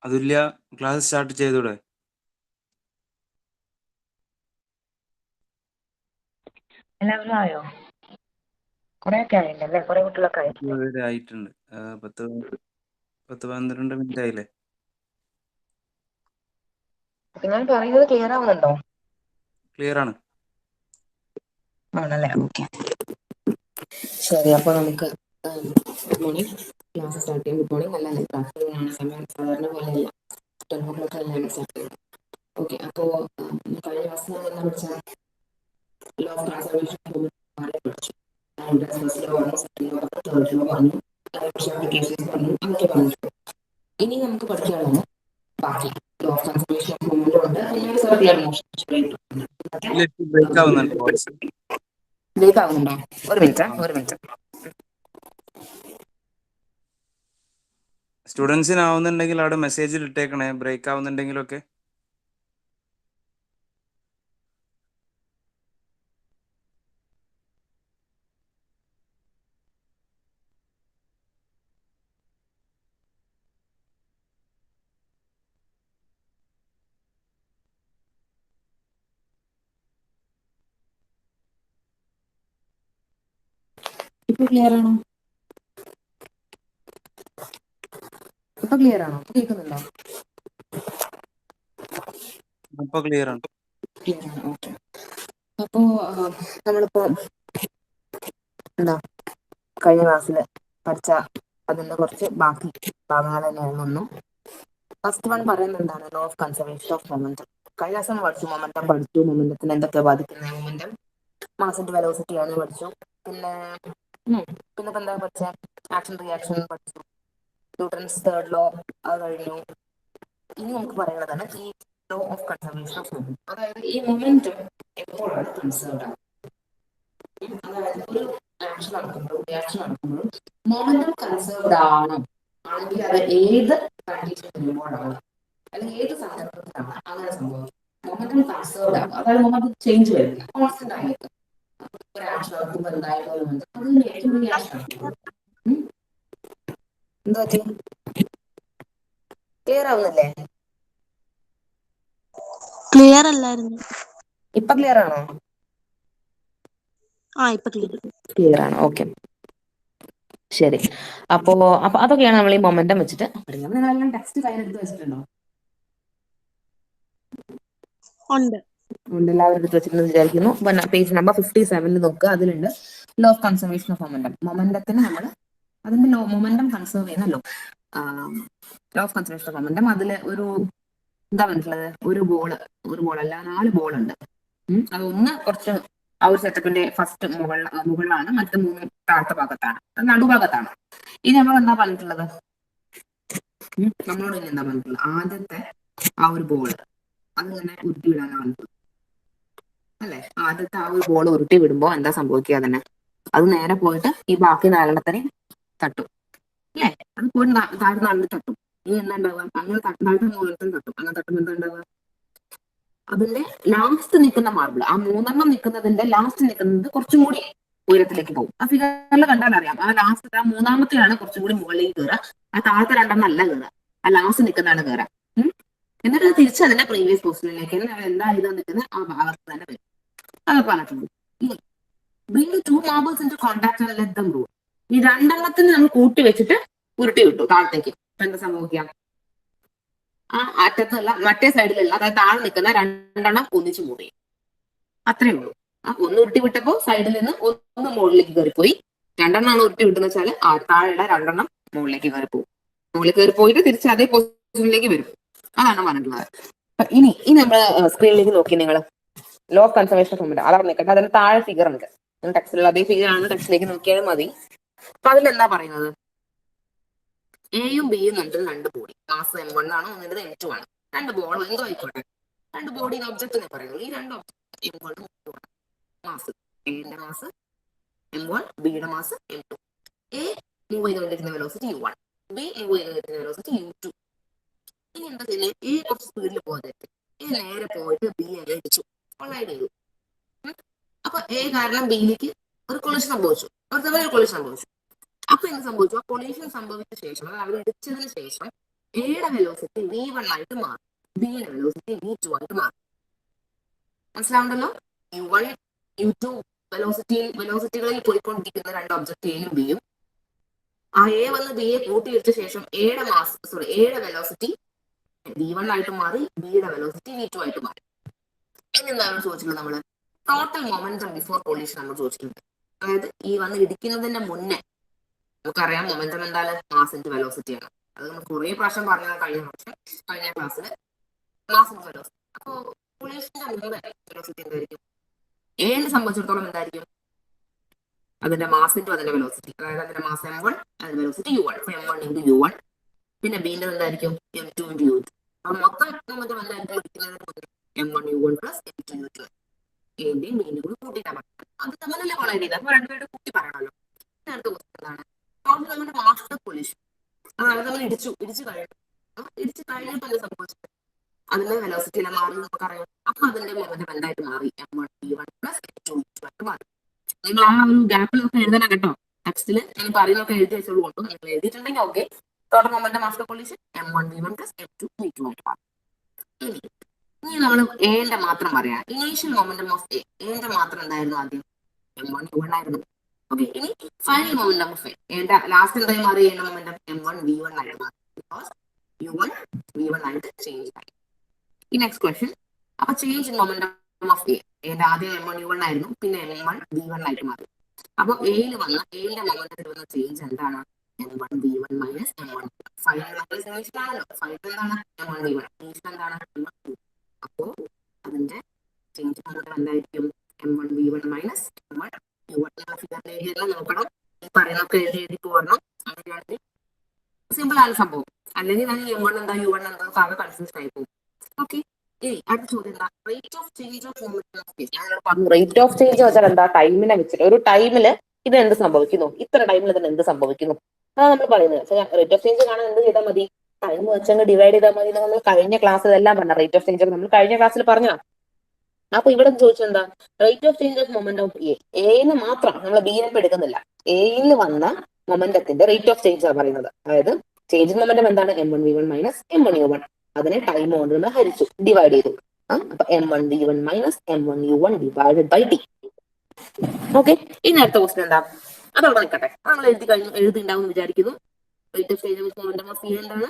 അതുല്യ, class start ചെയ്തൂടെ? എല്ലാവരും ആയോ? കുറെയൊക്കെ ആയില്ലേ? കുറെ കുട്ടികളൊക്കെ ആയില്ലേ? ആയിട്ടുണ്ട്. 12 മിനിറ്റ് ആയില്ലേ? ഞാൻ പറയുന്നത് ക്ലിയർ ആവുന്നുണ്ടോ? ക്ലിയർ ആണ്. ആണല്ലേ, ഓക്കെ. ശരി, അപ്പൊ നമുക്ക് ക്ലാസ് സ്റ്റാർട്ട് ചെയ്യാം. Good morning. നല്ല ക്ലാസ് സമയം സാധാരണ പോലെയല്ല, 12 o'clock അല്ല സ്റ്റാർട്ട് ചെയ്യും. ഓക്കെ, അപ്പോ കഴിഞ്ഞ ക്ലാസ്സിൽ എന്താ പഠിച്ചത്? ലോ ഓഫ് കൺസർവേഷൻ പഠിച്ചു. ഇനി നമുക്ക് പഠിക്കാനുള്ളത് ബാക്കി law of conservation of momentum ഉണ്ട്. സർക്കുലർ മോഷൻ ബ്രേക്ക് ആവുന്നുണ്ട് വോയിസ്. ബ്രേക്ക് ആവുന്നുണ്ടോ? ഒരു മിനിറ്റ്. സ്റ്റുഡൻസിന് ആവുന്നുണ്ടെങ്കിൽ അവിടെ മെസ്സേജിൽ ഇട്ടേക്കണേ, ബ്രേക്ക് ആവുന്നുണ്ടെങ്കിലൊക്കെ. ഇപ്പൊ ക്ലിയർ ആണോ? കേൾക്കുന്നുണ്ടോ? ഇപ്പൊ ക്ലിയർ ആണ്. ഓക്കെ. അപ്പോ നമ്മളിപ്പോ എന്താ കഴിഞ്ഞ ക്ലാസ്സിൽ പഠിച്ച അതിന്റെ കുറച്ച് ബാക്കി ഭാഗങ്ങൾ തന്നെയാണ് ഒന്നും. ഫസ്റ്റ് വൺ പറയുന്നത് എന്താണ്? Law of conservation of momentum. കഴിഞ്ഞ ദിവസം പഠിച്ചു, മൊമെന്റത്തിന് എന്തൊക്കെ ബാധിക്കുന്നത്? മൊമെന്റം മാസിന്റെ വെലോസിറ്റിയാണ് പഠിച്ചു. പിന്നെ എന്താ പഠിച്ച? ആക്ഷൻ റിയാക്ഷൻ പഠിച്ചു. ന്യൂട്ടൺസ് തേർഡ് ലോ അത് കഴിഞ്ഞു. ഇനി നമുക്ക് പറയുന്നതാണ് ഈ law of conservation of momentum. അതായത് ഈ മൊമെന്റം എപ്പോഴാണ് കൺസേർവ് ആകുന്നത്? അതായത് ഒരു ആക്ഷൻ നടക്കുമ്പോഴും റിയാക്ഷൻ നടക്കുമ്പോഴും മൊമെന്റം കൺസേർവ്ഡ് ആണോ, ആണെങ്കിൽ അത് ഏത് കണ്ടീഷൻ വരുമ്പോഴാണ്, അല്ലെങ്കിൽ ഏത് സന്ദർഭത്തിലാണ് അങ്ങനെ സംഭവിക്കുന്നത്? മൊമെന്റം കൺസേർവ്ഡ് ആകും, അതായത് മൊമെന്റം ചേഞ്ച് വരുന്നില്ല, കോൺസ്റ്റന്റ് ആയിരിക്കും. ഒരു ആക്ഷൻ നടക്കുമ്പോൾ എന്തായാലും അത് തന്നെയായിരിക്കും റിയാക്ഷൻ നടക്കുന്നത്. എന്താ ക്ലിയർ ആവുന്നില്ലേ? ക്ലിയർ അല്ലായിരുന്നു. ഇപ്പൊ ക്ലിയർ ആണോ? ഇപ്പൊ ക്ലിയർ ആണ്. ഓക്കെ, ശരി. അപ്പൊ അതൊക്കെയാണ് നമ്മൾ ഈ മൊമെന്റം വെച്ചിട്ട് പഠിക്കുന്നത്. നിങ്ങളെല്ലാം ടെക്സ്റ്റ് കയ്യിലെടുത്ത് വെച്ചിട്ടുണ്ടോ? ഉണ്ട്. എല്ലാവരും എടുത്ത് വെച്ചിട്ടുണ്ടെന്ന് വിചാരിക്കുന്നു. പേജ് നമ്പർ 57 നോക്കുക, അതിലുണ്ട് law of conservation of momentum. മൊമെന്റത്തിന് നമ്മൾ അതിന്റെ മൊമെന്റം കൺസേർവ് ചെയ്യുന്ന law of conservation of momentum. അതിൽ ഒരു എന്താ പറഞ്ഞിട്ടുള്ളത്? ഒരു ബോൾ അല്ല, 4 ബോൾ ഉണ്ട്. അതൊന്ന് കുറച്ച് ആ ഒരു സെറ്റപ്പിന്റെ ഫസ്റ്റ് മുകളിലാണ്, മറ്റു 3 താഴത്തെ ഭാഗത്താണ്, നടുഭാഗത്താണ്. ഇനി നമ്മൾ എന്താ പറഞ്ഞിട്ടുള്ളത്? നമ്മളോട് ഇനി എന്താ പറഞ്ഞിട്ടുള്ളത്? ആദ്യത്തെ ആ ഒരു ബോൾ അതിങ്ങനെ ഉരുട്ടി വിടാനാണ് പറഞ്ഞിട്ടുള്ളത്, അല്ലെ? ആദ്യത്തെ ആ ഒരു ബോൾ ഉരുട്ടി വിടുമ്പോ എന്താ സംഭവിക്കുക? തന്നെ അത് നേരെ പോയിട്ട് ഈ ബാക്കി 4 തട്ടും, അല്ലെ? അത് പോയിട്ട് താഴെ 4 തട്ടും. ഇനി എന്താ ഉണ്ടാവുക? അങ്ങനെ താഴത്തെ 3 തട്ടും. അങ്ങനെ തട്ടുമ്പോൾ എന്താ ഉണ്ടാവുക? അതിന്റെ ലാസ്റ്റ് നിൽക്കുന്ന മാർബിൾ, ആ 3 നിൽക്കുന്നതിന്റെ ലാസ്റ്റ് നിൽക്കുന്നത് കുറച്ചും കൂടി ഉയരത്തിലേക്ക് പോകും. ആ ഫിഗറിൽ കണ്ടാൽ അറിയാം. ആ ലാസ്റ്റ്, ആ 3-മത്തെയാണ് കുറച്ചും കൂടി മുകളിലേക്ക് കയറുക. ആ താഴത്തെ 2 അല്ല കയറുക, ആ ലാസ്റ്റ് നിൽക്കുന്നതാണ് കയറുക. എന്നിട്ട് തിരിച്ച് അതിന്റെ പ്രീവിയസ് പൊസിഷനിലേക്ക് എന്താ ഇത് നിൽക്കുന്നത് ആ ഭാഗത്ത് തന്നെ വരും. അതൊക്കെ പറഞ്ഞിട്ടുണ്ട്. Bring 2 marbles into contact and let them rule. ഈ 2 നമ്മൾ കൂട്ടി വെച്ചിട്ട് ഉരുട്ടി വിട്ടു താഴത്തേക്ക്. ഇപ്പൊ എന്താ സംഭവിക്കാം? ആ അറ്റത്തുള്ള മറ്റേ സൈഡിലുള്ള, അതായത് താഴെ നിൽക്കുന്ന 2 ഒന്നിച്ച് മൂവ് ചെയ്യും. അത്രേ ഉള്ളൂ. ഒന്ന് ഉരുട്ടി വിട്ടപ്പോ സൈഡിൽ നിന്ന് ഒന്ന് മുകളിലേക്ക് കയറിപ്പോയി. 2 ഉരുട്ടി വിട്ടെന്ന് വെച്ചാൽ താഴെയുള്ള 2 മുകളിലേക്ക് കയറിപ്പോകും. മുകളിൽ കയറി പോയിട്ട് തിരിച്ച് അതേ പൊസിഷനിലേക്ക് വരും. അതാണ് പറഞ്ഞിട്ടുള്ളത്. ഇനി നമ്മൾ സ്ക്രീനിലേക്ക് നോക്കി, നിങ്ങൾ law of conservation of momentum അതവിടെ നിൽക്കട്ടെ. അതിന് താഴെ ഫിഗർ ഉണ്ട്, ടെക്സ്റ്റിലുള്ള അതേ ഫിഗർ ആണ്, ടെക്സ്റ്റിലേക്ക് നോക്കിയാലും മതി. അപ്പൊ അതിലെന്താ പറയുന്നത്? എയും ബിയും തമ്മിൽ 2 ബോഡി, മാസ് M1 ആണ്, ഒന്നിന്റെ M2 ആണ്. 2 ബോൾ എന്തോ ആയിക്കോട്ടെ, 2 ബോഡി ഒബ്ജക്റ്റ് എന്ന് പറയുന്നത്. ഈ 2 ഒബ്ജക്റ്റ് മാസ്, എന്റെ മാസ് M1, ബിയുടെ മാസ് M2. എ മൂവ് ചെയ്തുകൊണ്ടിരിക്കുന്ന വെലോസിറ്റി U1, ബി മൂവ് ചെയ്തുകൊണ്ടിരിക്കുന്ന വെലോസിറ്റി U2. ഇനി എന്താ ചെയ്യുന്നത്? എ കുറച്ച് സ്പീഡിൽ പോകാതെ നേരെ പോയിട്ട് ബി അടിച്ചു, കൊള്ളായിട്ട് ചെയ്തു. അപ്പൊ എ കാരണം ബിയിലേക്ക് ഒരു കൊളിഷൻ സംഭവിച്ചു, ഒരു കൊളിഷൻ സംഭവിച്ചു. അപ്പൊ എന്ത് സംഭവിച്ചു? ആ കൊളീഷൻ സംഭവിച്ച ശേഷം, അത് അവിടെ ഇടിച്ചതിന് ശേഷം എയുടെ വെലോസിറ്റി v1 ആയിട്ട് മാറും, ബിയുടെ വെലോസിറ്റി v2 ആയിട്ട് മാറും. മനസ്സിലാവുണ്ടല്ലോ? u1 u2 വെലോസിറ്റികളിൽ പോയിക്കൊണ്ടിരിക്കുന്ന രണ്ട് ഒബ്ജക്ട് എയും ബിയും. ആ എ വന്ന് ബിയെ കൂട്ടിയിട്ട ശേഷം എയുടെ വെലോസിറ്റി v1 ആയിട്ട് മാറി, ബിയുടെ വെലോസിറ്റി v2 ആയിട്ട് മാറി. ഇനി എന്താണ് ചോദിച്ചിട്ടുള്ളത്? നമ്മള് ടോട്ടൽ മൊമെന്റം ബിഫോർ കൊളീഷൻ നമ്മൾ ചോദിച്ചിട്ടുണ്ട്. അതായത് ഈ വന്ന് ഇടിക്കുന്നതിന്റെ മുന്നേ നമുക്കറിയാം മൊമെന്റം എന്താണ്? മാസ് ഇൻറ്റു വെലോസിറ്റി ആണ്. അത് നമ്മൾ കുറെ പ്രാവശ്യം പറഞ്ഞത് കഴിഞ്ഞ ക്ലാസ്സിൽ മാസ് ഇൻറ്റു വെലോസിറ്റി. അപ്പോ കൊളീഷന്റെ മുമ്പ് വെലോസിറ്റി എന്തായിരിക്കും? എന്നെ സംബന്ധിച്ചിടത്തോളം എന്തായിരിക്കും? അതിന്റെ മാസ് ഇൻറ്റു അതിന്റെ വെലോസിറ്റി. അതായത് അതിന്റെ മാസ് m1, അതിന്റെ velocity u1. m1 into u1. പിന്നെ ബിന്റെ എന്തായിരിക്കും? m2 into u2. അപ്പൊ മൊത്തം മൊമെന്റം എന്തായിരിക്കും ഇടിക്കുന്നതിന് മുന്നേ? m1 u1 plus m2 u2. എന്റെയും ബിന്റെ കൂടി കൂട്ടിയിട്ടാണ് പറഞ്ഞത്. അത് തമ്മിലല്ലേ കൊളൈഡ് ചെയ്തത്. അപ്പൊ രണ്ടുപേരുടെ കൂട്ടി പറയണല്ലോ. അടുത്ത ക്വസ്റ്റ്യൻ എന്താണ്? നമ്മുടെ മാസ്റ്റർ കൊളീഷൻ. അതായത് നമ്മൾ ഇടിച്ചു കഴിഞ്ഞപ്പോൾ എന്താ സംഭവിച്ചത്? അതിന്റെ വെലോസിറ്റി എല്ലാം മാറി നമുക്കറിയാം. അപ്പൊ അതിന്റെ മൊമെന്റം എന്തായിട്ട് മാറി? m1 v1 plus m2 v2 ആയിട്ട് മാറി. നിങ്ങൾ ആ ഒരു ഗ്യാപ്പിലൊക്കെ എഴുതണം കേട്ടോ. ടെക്സ്റ്റിൽ ഞാൻ പറയുന്നൊക്കെ എഴുതി വെച്ചോളൂ കൊണ്ടു. നിങ്ങൾ എഴുതിയിട്ടുണ്ടെങ്കിൽ okay. Total momentum after collision m1 v1 plus m2 v2 ആയിട്ട് മാറി. ഇനി നമ്മൾ എന്റെ മാത്രം പറയാം. ഇനീഷ്യൽ മൊമെന്റം ഓഫ് എന്റെ മാത്രം എന്തായിരുന്നു? ആദ്യം m1 u1 ആയിരുന്നു. ഓക്കെ. ഇനി ഫൈനൽ മൊമെന്റം ഓഫ് എന്റെ ലാസ്റ്റ് എന്തായി മാറി? എന്റെ മൊമെന്റം m1 v1 ആയിട്ട് മാറി. ബിക്കോസ് u1 v1 ആയിട്ട് ചേഞ്ച് ആയി. ഈ നെക്സ്റ്റ് ക്വസ്റ്റ്യൻ. അപ്പൊ ചേഞ്ച് ഇൻ മൊമെന്റം ഓഫ് എന്റെ ആദ്യം m1 u1 ആയിരുന്നു, പിന്നെ m1 v1 ആയിട്ട് മാറി. അപ്പൊ എന്റെ മൊമെന്റത്തിൽ വന്ന ചേഞ്ച് എന്താണ്? m1 v1 minus m1. Final ആണല്ലോ. ഫൈനൽ എന്താണ്? m1 v1. എന്താണ്? അപ്പോ അതിന്റെ ചേഞ്ച് മൊമെന്റം എന്തായിരിക്കും? m1 v1 minus m1 u1. നോക്കണം. പറയുന്നൊക്കെ എഴുതി പോരണം. അങ്ങനെയാണെങ്കിൽ സിമ്പിൾ ആണ് സംഭവം. അല്ലെങ്കിൽ ഞാൻ m1 എന്താ u1 എന്താ ആകെ കൺഫ്യൂഷൻ ആയി പോകും. ഓക്കെ. ഇനി അടുത്ത ചോദ്യം എന്താ? Rate of change of momentum of space. ഞാൻ പറഞ്ഞു റേറ്റ് ഓഫ് ചേഞ്ച് വെച്ചാൽ എന്താ? ടൈമിനെ വെച്ചിട്ട് ഒരു ടൈമില് ഇത് എന്ത് സംഭവിക്കുന്നു, ഇത്ര ടൈമിൽ ഇതിന് എന്ത് സംഭവിക്കുന്നു, അതാണ് നമ്മൾ പറയുന്നത്. റേറ്റ് ഓഫ് ചേഞ്ച് കാണാൻ എന്ത് ചെയ്താൽ മതി? ടൈം വെച്ചങ്ങ് ഡിവൈഡ് ചെയ്താൽ മതി. നമ്മൾ കഴിഞ്ഞ ക്ലാസ്സിൽ എല്ലാം പറഞ്ഞ റേറ്റ് ഓഫ് ചേഞ്ച് ഒക്കെ നമ്മൾ കഴിഞ്ഞ ക്ലാസ്സിൽ പറഞ്ഞാ. അപ്പൊ ഇവിടെ ചോദിച്ചെന്താ? Rate of change of moment of എന്ന് മാത്രം, നമ്മൾ ബി എഫ് എടുക്കുന്നില്ല. എയിൽ വന്ന മൊമെന്റത്തിന്റെ റേറ്റ് ഓഫ് ചേഞ്ച് ആണ് പറയുന്നത്. അതായത് ചേഞ്ച് മൊമെന്റം എന്താണ്? m1 v1 minus m1 u1. അതിനെ ടൈം കൊണ്ട് നമ്മൾ ഹരിച്ചു, ഡിവൈഡ് ചെയ്തു. അപ്പൊ m1 v1 minus m1 u1 divided by t. Okay. ഇനി അടുത്ത ക്വസ്റ്റ്യൻ എന്താ? അതവിടെ നിൽക്കട്ടെ. നമ്മൾ എഴുതിണ്ടാവും വിചാരിക്കുന്നു. Rate of change of momentum of E എന്താണ്?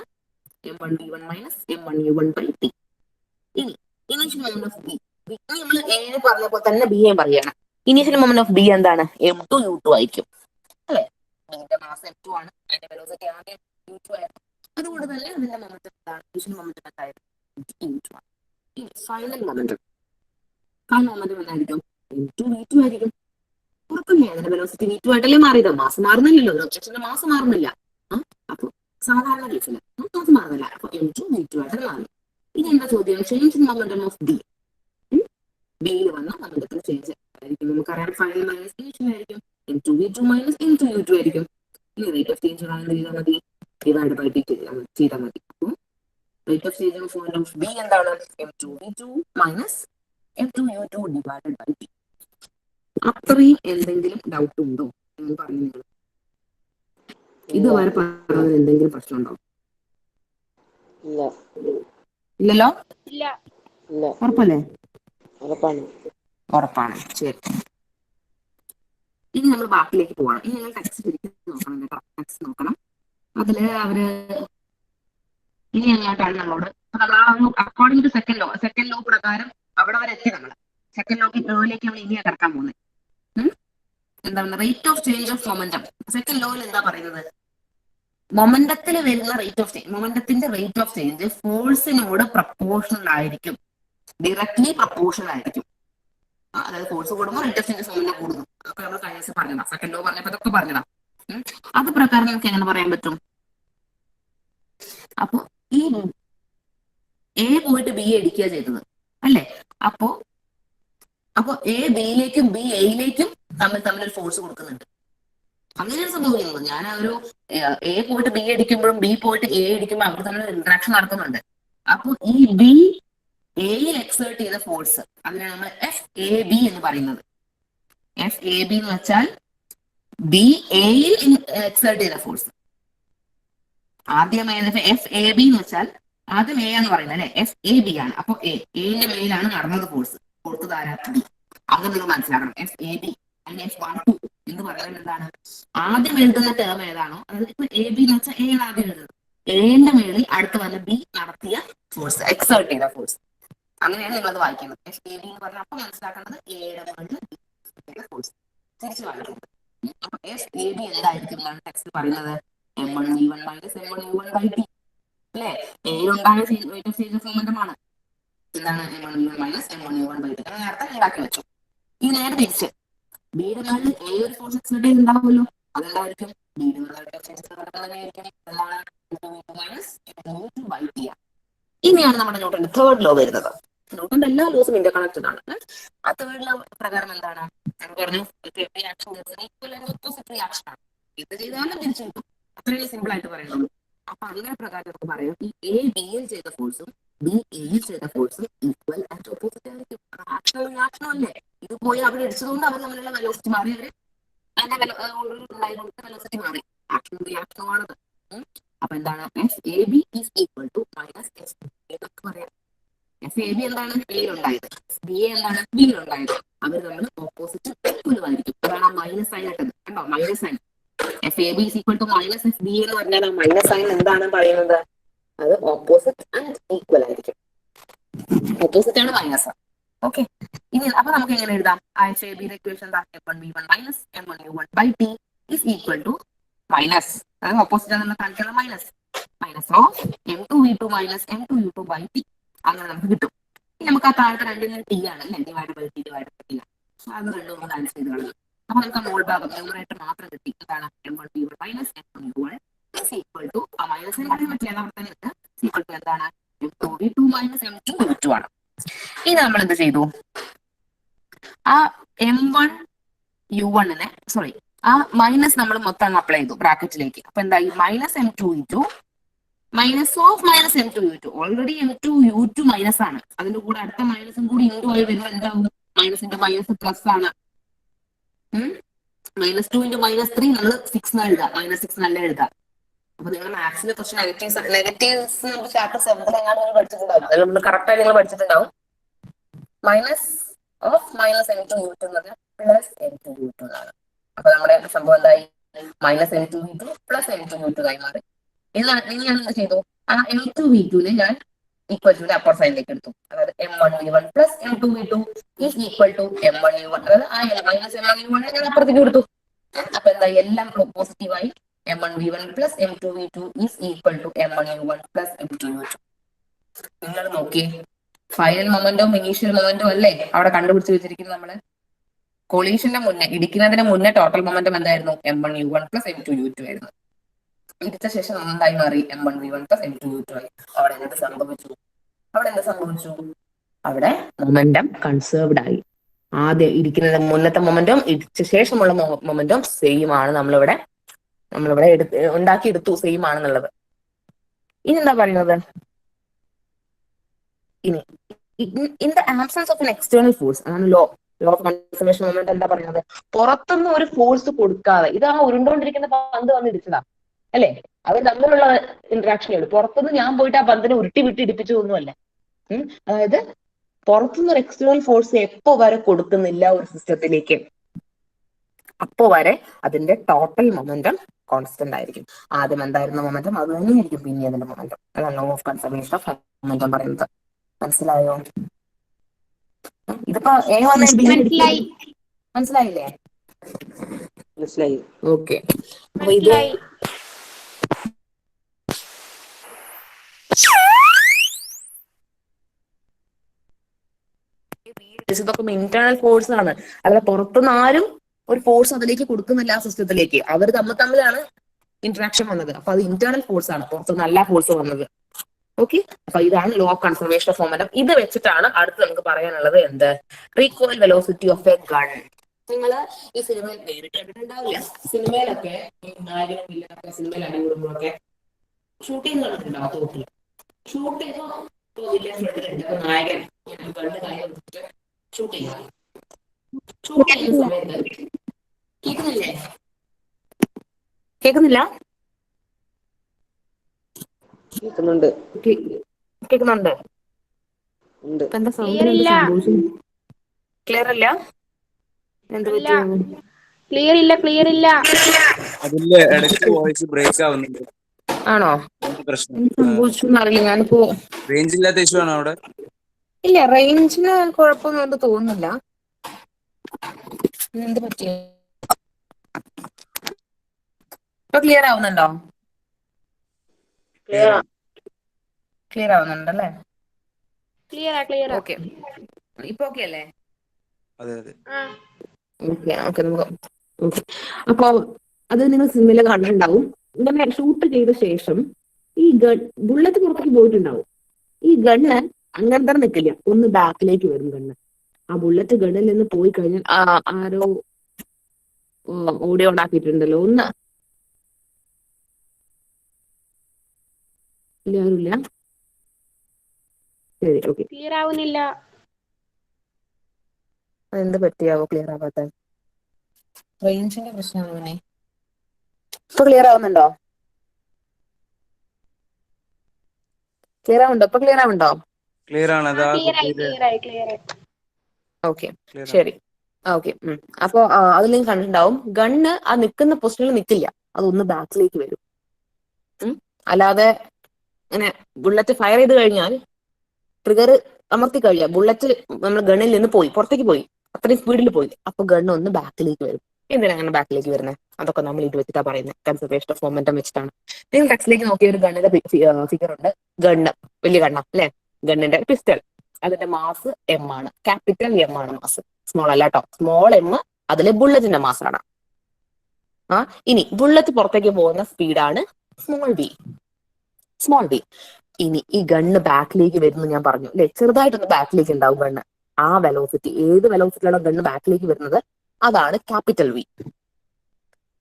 m1 v1 minus m1 u1 by t. ഇനി ഇനീഷ്യൽ മൊമെന്റ് ഓഫ് ബി. നമ്മൾ എ പറഞ്ഞപ്പോൾ തന്നെ ബി എ പറയണം. ഇനീഷ്യൽ മൊമെന്റ് ഓഫ് ബി എന്താണ്? m2 u2 ആയിരിക്കും. അല്ലെ? ബിന്റെ മാസ് m2 ആണ്, അതിന്റെ വെലോസിറ്റി ആദ്യം u2 ആയിരുന്നു. അതുകൊണ്ട് തന്നെ അതിന്റെ മൊമെന്റം എന്താണ്? ഇനീഷ്യൽ മൊമെന്റം എന്തായിരുന്നു? u2 ആണ്. ഇനി ഫൈനൽ മൊമെന്റം എന്തായിരിക്കും? m2 v2 ആയിരിക്കും. ഉറപ്പല്ലേ? അതിന്റെ വെലോസിറ്റി v2 ആയിട്ടല്ലേ മാറിയത്. മാസ് മാറുന്നില്ലല്ലോ. ഒബ്ജക്റ്റിന്റെ മാസ് മാറുന്നില്ല. അപ്പൊ സാധാരണ കേസിൽ മാസ് മാറുന്നില്ല. അപ്പൊ m2 v2 ആയിട്ട് മാറി. ഇനി എന്താ ചോദ്യം? Change in momentum of B. ബിയിൽ വന്ന മൊമെന്റത്തിൽ ചേഞ്ച് ആയിരിക്കും. നമുക്കറിയാം ഫൈനൽ മൈനസ് ഇനീഷ്യൽ ആയിരിക്കും. m2 v2 minus m2 u2 ആയിരിക്കും. ഇനി റേറ്റ് ഓഫ് ചേഞ്ച് കാണാൻ ചെയ്താൽ മതി, ഡിവൈഡ് ബൈ t ചെയ്താൽ മതി. അപ്പം rate of change of momentum of B എന്താണ്? m2 v2 minus m2 u2 divided by t. അത്രയും എന്തെങ്കിലും ഡൗട്ട് ഉണ്ടോ എന്ന് പറഞ്ഞു നിങ്ങൾ? ഇതുവരെ പറഞ്ഞതിൽ എന്തെങ്കിലും പ്രശ്നമുണ്ടോ? ഇല്ലല്ലോ. ഉറപ്പല്ലേ? ഉറപ്പാണ്. ശരി. ഇനി നമ്മൾ ബാക്കിലേക്ക് പോകണം. ഇനി നിങ്ങൾ ടെക്സ്റ്റ് നോക്കണം കേട്ടോ. ടെക്സ്റ്റ് നോക്കണം. അതില് അവര് ഇനി എങ്ങോട്ടാണ് നമ്മളോട് അക്കോർഡിംഗ് ടു സെക്കൻഡ് ലോ പ്രകാരം അവിടെ വരെ എത്തി. നമ്മൾ സെക്കൻഡ് ലോയിലേക്ക് നമ്മൾ ഇനിയാണ് കിടക്കാൻ പോകുന്നത്. എന്താണ്? Rate of change of momentum. Second ലോയിൽ എന്താ പറയുന്നത്? മൊമെന്റത്തിൽ വരുന്ന റേറ്റ് ഓഫ് ചേഞ്ച്, മൊമെന്റത്തിന്റെ റേറ്റ് ഓഫ് ചേഞ്ച് ഫോഴ്സിനോട് പ്രപ്പോർഷണൽ ആയിരിക്കും. ഡയറക്ട്ലി പ്രപ്പോർഷണൽ ആയിരിക്കും. അതായത് ഫോഴ്സ് കൂടുമ്പോൾ rate of change of momentum കൂടുന്നു. അതൊക്കെ നമ്മൾ കഴിഞ്ഞ ദിവസം പറഞ്ഞതാ. സെക്കൻഡ് ലോ പറഞ്ഞപ്പോൾ അതൊക്കെ പറഞ്ഞതാ. അത് പ്രകാരം നമുക്ക് എങ്ങനെ പറയാൻ പറ്റും? അപ്പൊ ഈ എ പോയിട്ട് ബി ഇടിക്കുക ചെയ്തത് അല്ലേ? അപ്പോ എ ബിയിലേക്കും ബി എയിലേക്കും തമ്മിൽ ഫോഴ്സ് കൊടുക്കുന്നുണ്ട്. അങ്ങനെയാണ് സംഭവിക്കുന്നത്. ഞാൻ ഒരു എ പോയിട്ട് ബി അടിക്കുമ്പോഴും ബി പോയിട്ട് എ അടിക്കുമ്പോൾ അവർ തമ്മിൽ ഇന്ററാക്ഷൻ നടക്കുന്നുണ്ട്. അപ്പൊ ഈ ബി എയിൽ എക്സേർട്ട് ചെയ്ത ഫോഴ്സ്, അതിനാണ് നമ്മൾ എഫ് എ ബി എന്ന് പറയുന്നത്. എഫ് എ ബി എന്ന് വെച്ചാൽ ബി എയിൽ എക്സേർട്ട് ചെയ്ത ഫോഴ്സ്. ആദ്യം എഫ് എ ബി എന്ന് വെച്ചാൽ ആദ്യം എ എന്ന് പറയുന്നത് അല്ലെ, എഫ് എ ബി ആണ്. അപ്പൊ എന്റെ മേലാണ് നടന്നത് ഫോഴ്സ്, കൊടുത്തത് ആരാ? ബി. അങ്ങനെ നിങ്ങൾ മനസ്സിലാക്കണം. എഫ് എ ബി അല്ലെങ്കിൽ എഫ് 1 2 എന്ന് പറയുന്നത് എന്താണ്? ആദ്യം എഴുതുന്ന ടേം ഏതാണോ, അതായത് ഇപ്പൊ എ ബി എന്ന് വെച്ചാൽ എ ആണ് ആദ്യം എഴുതുന്നത്, എന്റെ മേളിൽ അടുത്ത് വന്ന ബി നടത്തിയ ഫോഴ്സ്, എക്സേർട്ട് ചെയ്ത ഫോഴ്സ്, അങ്ങനെയാണ് നിങ്ങളത് വായിക്കുന്നത്. എഫ് എ ബി എന്ന് പറഞ്ഞാൽ അപ്പൊ മനസ്സിലാക്കേണ്ടത് എയുടെ മേളിൽ ഫോഴ്സ് തിരിച്ചു വായിക്കുന്നത്. അപ്പൊ എഫ് എ ബി എന്തായിരിക്കും എന്നാണ് ടെക്സ്റ്റ് പറയുന്നത്? M1 V1 minus M1 U1 by T അല്ലെ? എയിലുണ്ടായ റേറ്റ് ഓഫ് ചേഞ്ച് ഓഫ് മൊമെന്റമാണ് എന്താണ്? M1 V1 minus M1 U1 by T. നേരത്തെ ഉണ്ടാക്കി വെച്ചു. ഈ നേരെ തിരിച്ച് ബിയുടെ മേളിൽ എ ഒരു ഫോഴ്സ് എക്സേർട്ട് ചെയ്തുണ്ടാവുമല്ലോ, അതെന്തായിരിക്കും? ബിയുടെ റേറ്റ് ഓഫ് ചേഞ്ച് തന്നെയായിരിക്കും എന്താണ്? Minus U2 by T. ഇനിയാണ് നമ്മുടെ ന്യൂട്ടന്റെ തേർഡ് ലോ വരുന്നത്. ന്യൂട്ടന്റെ എല്ലാ ലോസും ഇന്റർ കണക്റ്റഡ് ആണ്. ആ തേർഡ് ലോ പ്രകാരം എന്താണ്? ഞാൻ പറഞ്ഞു റിയാക്ഷൻ ആണ്. ഇത് ചെയ്താലും തിരിച്ചു കിട്ടും, അത്രയും സിമ്പിൾ ആയിട്ട് പറയുന്നുള്ളൂ. അപ്പൊ അങ്ങനെ പ്രകാരം നമുക്ക് പറയാം, ഈ എ ബിയിൽ ചെയ്ത ഫോഴ്സും ബി എയിൽ ചെയ്ത ഫോഴ്സും ഈക്വൽ ആൻഡ് ഓപ്പോസിറ്റ് ആയിരിക്കും. റിയാക്ഷൻ അല്ലേ? ഇത് പോയി അവിടെ ഇടിച്ചതുകൊണ്ട് അവർ തമ്മിലുള്ള വെലോസിറ്റി മാറി, അവര് വെലോസിറ്റി മാറി. ആക്ഷൻ റിയാക്ഷനുമാണത്. അപ്പൊ എന്താണ്? F A B is equal to minus F എന്നൊക്കെ പറയാം. എഫ് എ ബി എന്താണ്? എയിലുണ്ടായത്, ബി എ എന്താണ്? ബിയിലുണ്ടായത്. അവർ തമ്മിൽ ഓപ്പോസിറ്റ് ഈക്വലും ആയിരിക്കും. അതാണ് ആ മൈനസ് സൈൻ ഇട്ടത്, കണ്ടോ? Minus sign. F A B is equal to minus F B എന്ന് പറഞ്ഞാൽ ആ മൈനസ് സൈൻ എന്താണ് പറയുന്നത്? അത് ഓപ്പോസിറ്റ് ആൻഡ് ഈക്വൽ ആയിരിക്കും. ഓപ്പോസിറ്റ് ആണ് മൈനസ്. ഓക്കെ, ഇനി അപ്പൊ നമുക്ക് എങ്ങനെ എഴുതാം? എഫ് എ ബിയുടെ equation M1 V1 minus M1 U1 by T is equal to minus, അതായത് ഓപ്പോസിറ്റ് ആണ് കാണിക്കുന്നത്, minus minus of M2 V2 minus M2 U2 by T. അങ്ങനെ നമുക്ക് കിട്ടും. ഇനി നമുക്ക് ആ താഴത്തെ രണ്ടിനും ടി ആണ് അല്ലെ, divide by T divide by T. അത് രണ്ടും നമ്മൾ ആൻസർ ചെയ്ത് കളഞ്ഞു. അപ്പൊ നമുക്ക് മോൾ ഭാഗം ന്യൂമറേറ്റർ മാത്രം കിട്ടി. എന്താണ്? M1 V1 minus M1 U1 is equal to, ആ മൈനസിന് പറയാൻ പറ്റില്ല, അവിടെ തന്നെ ഉണ്ട്, ഈക്വൽ ടു എന്താണ്? M2 V2 minus M2 U2 ആണ്. ഇനി നമ്മൾ എന്ത് ചെയ്തു? ആ M1 U1നെ സോറി ആ മൈനസ് നമ്മൾ മൊത്തം അപ്ലൈ ചെയ്തു ബ്രാക്കറ്റിലേക്ക്. അപ്പൊ എന്തായി? Minus M2 U2 minus of minus M2 U2. Already M2 U2 minus ആണ്, അതിന്റെ കൂടെ അടുത്ത മൈനസും കൂടി ഇൻറ്റു ആയി വരുമ്പോൾ എന്താവും? മൈനസ് ഇൻറ്റു മൈനസ് പ്ലസ് ആണ്. -2 ഇൻറ്റു -3 നമ്മൾ 6 എന്ന് എഴുതാം, -6 നല്ല എഴുതാം. അപ്പൊ നിങ്ങൾ മാത്സിനെ കുറച്ച് നെഗറ്റീവ്സ് നമുക്ക് ചാപ്റ്റർ 7 എങ്ങാണ്ട് പഠിച്ചിട്ടുണ്ടാവും, അത് നമ്മൾ കറക്റ്റ് ആയി നിങ്ങൾ പഠിച്ചിട്ടുണ്ടാവും. Minus of minus M2 U2 എന്നത് പ്ലസ് M2 U2 എന്നാണ്. അപ്പൊ നമ്മുടെ സംഭവം എന്തായി? Minus M2 V2 plus M2 U2 ആയി മാറി. ഇനി ഞാൻ എന്ത് ചെയ്തു? ആ M2 V2നെ ഞാൻ ഈക്വൽ ടു അപ്പർ സൈഡിലേക്ക് എടുത്തു. അതായത് M1 V1 plus M2 V2 is equal to M1 U1. അതായത് ആ മൈനസ് M1 U1 ഞാൻ അപ്പുറത്തേക്ക് എടുത്തു. അപ്പൊ എന്തായി? എല്ലാം പോസിറ്റീവായി. M1 V1 plus M2 V2 is equal to M1 U1 plus M2 U2. നിങ്ങൾ നോക്കി, ഫൈനൽ മൊമെന്റും ഇനീഷ്യൽ മൊമെന്റും അല്ലേ അവിടെ കണ്ടുപിടിച്ച് വെച്ചിരിക്കുന്നത് നമ്മള്. കൊളീഷന്റെ മുന്നേ, ഇടിക്കുന്നതിന് മുന്നേ ടോട്ടൽ മൊമെന്റം എന്തായിരുന്നു? M1 U1 plus M2 U2 ആയിരുന്നു. ഇടിച്ച ശേഷം എന്തായി മാറി? M1 V1 plus M2 U2 ആയി. അവിടെ എന്ത് സംഭവിച്ചു? അവിടെ മൊമെന്റം കൺസേർവ്ഡ് ആയി. ആദ്യം ഇരിക്കുന്നത് മുന്നത്തെ മൊമെന്റും ഇടിച്ച ശേഷമുള്ള മൊമെന്റും സെയിം ആണ്. നമ്മളിവിടെ ഉണ്ടാക്കിയെടുത്തു, സെയിം ആണെന്നുള്ളത്. ഇനി എന്താ പറയുന്നത്? ഇനി in the absence of an external force, അതാണ് ലോ ഓഫ് കൺസർവേഷൻ മൊമെന്റ് എന്താ പറയുന്നത്? പുറത്തുനിന്ന് ഒരു ഫോഴ്സ് കൊടുക്കാതെ, ഇത് ആ ഉരുണ്ടോണ്ടിരിക്കുന്ന പന്ത് വന്ന് ഇടിച്ചതാ അല്ലെ, അവർ തമ്മിലുള്ള ഇന്ററാക്ഷനേ ഉള്ളൂ. പുറത്തുനിന്ന് ഞാൻ പോയിട്ട് ആ പന്തിനെ ഉരുട്ടി വിട്ട് ഇടിപ്പിച്ചു ഒന്നുമല്ല. അതായത് പുറത്തുനിന്ന് ഒരു എക്സ്റ്റേണൽ ഫോഴ്സ് എപ്പോ വരെ കൊടുക്കുന്നില്ല ഒരു സിസ്റ്റത്തിലേക്ക്, അപ്പോ വരെ അതിന്റെ ടോട്ടൽ മൊമെന്റം കോൺസ്റ്റന്റ് ആയിരിക്കും. ആദ്യം എന്തായിരുന്നു മൊമെന്റം, അത് തന്നെയായിരിക്കും പിന്നെ അതിന്റെ മൊമെന്റം. അതാണ് law of conservation of momentum പറയുന്നത്. മനസ്സിലായോ? ഇതിപ്പോ മനസ്സിലായി. മനസ്സിലായില്ലേ? മനസ്സിലായി. ഓക്കെ, അപ്പൊ ഇത് ഇതൊക്കെ ഇന്റേണൽ ഫോഴ്സ് ആണ്, അല്ലാതെ പുറത്തുനിന്ന് ആരും ഒരു ഫോഴ്സ് അതിലേക്ക് കൊടുക്കുന്നില്ല ആ സിസ്റ്റത്തിലേക്ക്. അവർ തമ്മിലാണ് ഇന്ററാക്ഷൻ വന്നത്. അപ്പൊ അത് ഇന്റേണൽ ഫോഴ്സ് ആണ്, പുറത്തുനിന്ന് നല്ല ഫോഴ്സ് വന്നത്. ഓക്കെ, അപ്പൊ ഇതാണ് law of conservation of momentum. ഇത് വെച്ചിട്ടാണ് അടുത്ത് നമുക്ക് പറയാനുള്ളത് എന്ത്? Recoil velocity of A gun. നിങ്ങൾ ഈ സിനിമയിൽ നേരിട്ട് കണ്ടിട്ടുണ്ടാവില്ല. സിനിമയിലൊക്കെ നായകനും വില്ലനൊക്കെ സിനിമയിൽ അടികൂടുമ്പോഴൊക്കെ ഷൂട്ട് ചെയ്യുന്ന കണ്ടിട്ടുണ്ടാവും. തോട്ടിൽ ഷൂട്ട് ചെയ്ത് നായകൻ ഗണ്ണ് കൈ വെച്ചിട്ട് ഷൂട്ട് ചെയ്യാം. ഷൂട്ട് ചെയ്യുന്ന സമയത്ത് കേൾക്കുന്നില്ല? കേൾക്കുന്നുണ്ട്. കേൾക്കുന്നുണ്ട്. ഉണ്ട്. ഇപ്പൊ എന്താ ക്ലിയർ സൗണ്ടിന് എന്താ ഇല്ല. സംഭവിച്ചു? ക്ലിയർ അല്ല. എന്ത് ഇല്ല. പറ്റിയാവോ? ക്ലിയർ ഇല്ല. ക്ലിയർ ഇല്ല. അതിന്റെ ഇടയ്ക്ക് വോയിസ് ബ്രേക്ക് ആവുന്നുണ്ട്. ആണോ? എന്ത് പ്രശ്നം? എന്ത് സംഭവിച്ചു അറിയില്ല. ഞാനിപ്പോ റേഞ്ച് ഇല്ലാത്ത ഇഷ്യൂ ആണോ അവിടെ? ഇല്ല, റേഞ്ചിന് കുഴപ്പമൊന്നും ഉണ്ട് തോന്നുന്നില്ല. എന്ത് പറ്റി? ഇപ്പൊ ക്ലിയർ ആവുന്നുണ്ടോ? ക്ലിയർ ആണ്. ക്ലിയർ ആവുന്നുണ്ടല്ലേ? ക്ലിയറാ ക്ലിയറാ. ഓക്കെ. ഇപ്പൊ ഓക്കെ അല്ലേ? അതെ അതെ. ആ. Okay okay. ഓക്കെ. അപ്പൊ അത് നിങ്ങൾ സിനിമയിൽ കണ്ടിട്ടുണ്ടാവും. ഇങ്ങനെ ഷൂട്ട് ചെയ്ത ശേഷം ഈ ബുള്ളറ്റ് പുറത്തേക്ക് പോയിട്ടുണ്ടാവും. ഈ ഗണ്ണ് അങ്ങനെ തന്നെ നിൽക്കില്ല, ഒന്ന് ബാക്കിലേക്ക് വരും ഗണ്ണ്. ആ ബുള്ളറ്റ് ഗണ്ണിൽ നിന്ന് പോയി കഴിഞ്ഞാൽ ആരോ ഓഡിയോ ഉണ്ടാക്കിയിട്ടുണ്ടല്ലോ ഒന്ന്. ഇല്ല, ആരുമില്ല. ശരി, ഓക്കെ. ക്ലിയർ ആവുന്നില്ല. അതെന്ത് പറ്റിയാവോ ക്ലിയർ ആവാത്ത? റേഞ്ചിന്റെ പ്രശ്നമാണ്. ഇപ്പൊ ക്ലിയർ ആവുന്നുണ്ടോ? ക്ലിയർ ആവുന്നുണ്ടോ? ഇപ്പൊ ക്ലിയർ ആവുന്നുണ്ടോ? ക്ലിയർ ആണ്. ആ അതാ ക്ലിയറായി കുട്ടിയുടെ ക്ലിയറായി ക്ലിയറായി. ഓക്കെ, ക്ലിയർ ആണ്. ശരി. ഓക്കെ. അപ്പൊ അതിൽ നിങ്ങൾ കണ്ടിട്ടുണ്ടാവും, ഗണ്ണ് ആ നിൽക്കുന്ന പൊസിഷനിൽ നിൽക്കില്ല, അതൊന്ന് ബാക്കിലേക്ക് വരും. അല്ലാതെ ഇങ്ങനെ ബുള്ളറ്റ് ഫയർ ചെയ്ത് കഴിഞ്ഞാൽ ട്രിഗർ അമർത്തി കഴിഞ്ഞാൽ ബുള്ളറ്റ് നമ്മൾ ഗണ്ണിൽ നിന്ന് പോയി പുറത്തേക്ക് പോയി, അത്രയും സ്പീഡിൽ പോയി. അപ്പൊ ഗണ്ണ് ഒന്ന് ബാക്കിലേക്ക് വരും. എന്തിനാ അങ്ങനെ ബാക്കിലേക്ക് വരുന്നത്? അതൊക്കെ നമ്മൾ ഇത് വെച്ചിട്ടാണ് പറയുന്നത്, കൺസർവേഷൻ ഓഫ് മൊമെന്റം വെച്ചിട്ടാണ്. നിങ്ങൾ ടെക്സ്റ്റിലേക്ക് നോക്കിയ ഒരു ഗണ്ണിന്റെ ഫിഗർ ഉണ്ട്. ഗണ്ണ് വലിയ ഗണ്ണ അല്ലെ? ഗണ്ണിന്റെ പിസ്റ്റൾ, അതിന്റെ മാസ് എം ആണ്. ക്യാപിറ്റൽ എം ആണ് മാസ്, സ്മോൾ അല്ല കേട്ടോ. സ്മോൾ എം അതിലെ ബുള്ളറ്റിന്റെ മാസ് ആണ്. ഇനി ബുള്ളറ്റ് പുറത്തേക്ക് പോകുന്ന സ്പീഡാണ് സ്മോൾ വി. Small V. ഇനി ഈ ഗണ്ണ് ബാക്കിലേക്ക് വരുന്നു ഞാൻ പറഞ്ഞു അല്ലെ, ചെറുതായിട്ടൊന്ന് ബാക്കിലേക്ക് ഉണ്ടാവും ഗണ്ണ്. ആ വെലോസിറ്റി, ഏത് വെലോസിറ്റിയാണോ ഗണ്ണ് ബാക്കിലേക്ക് വരുന്നത്, അതാണ് ക്യാപിറ്റൽ വി.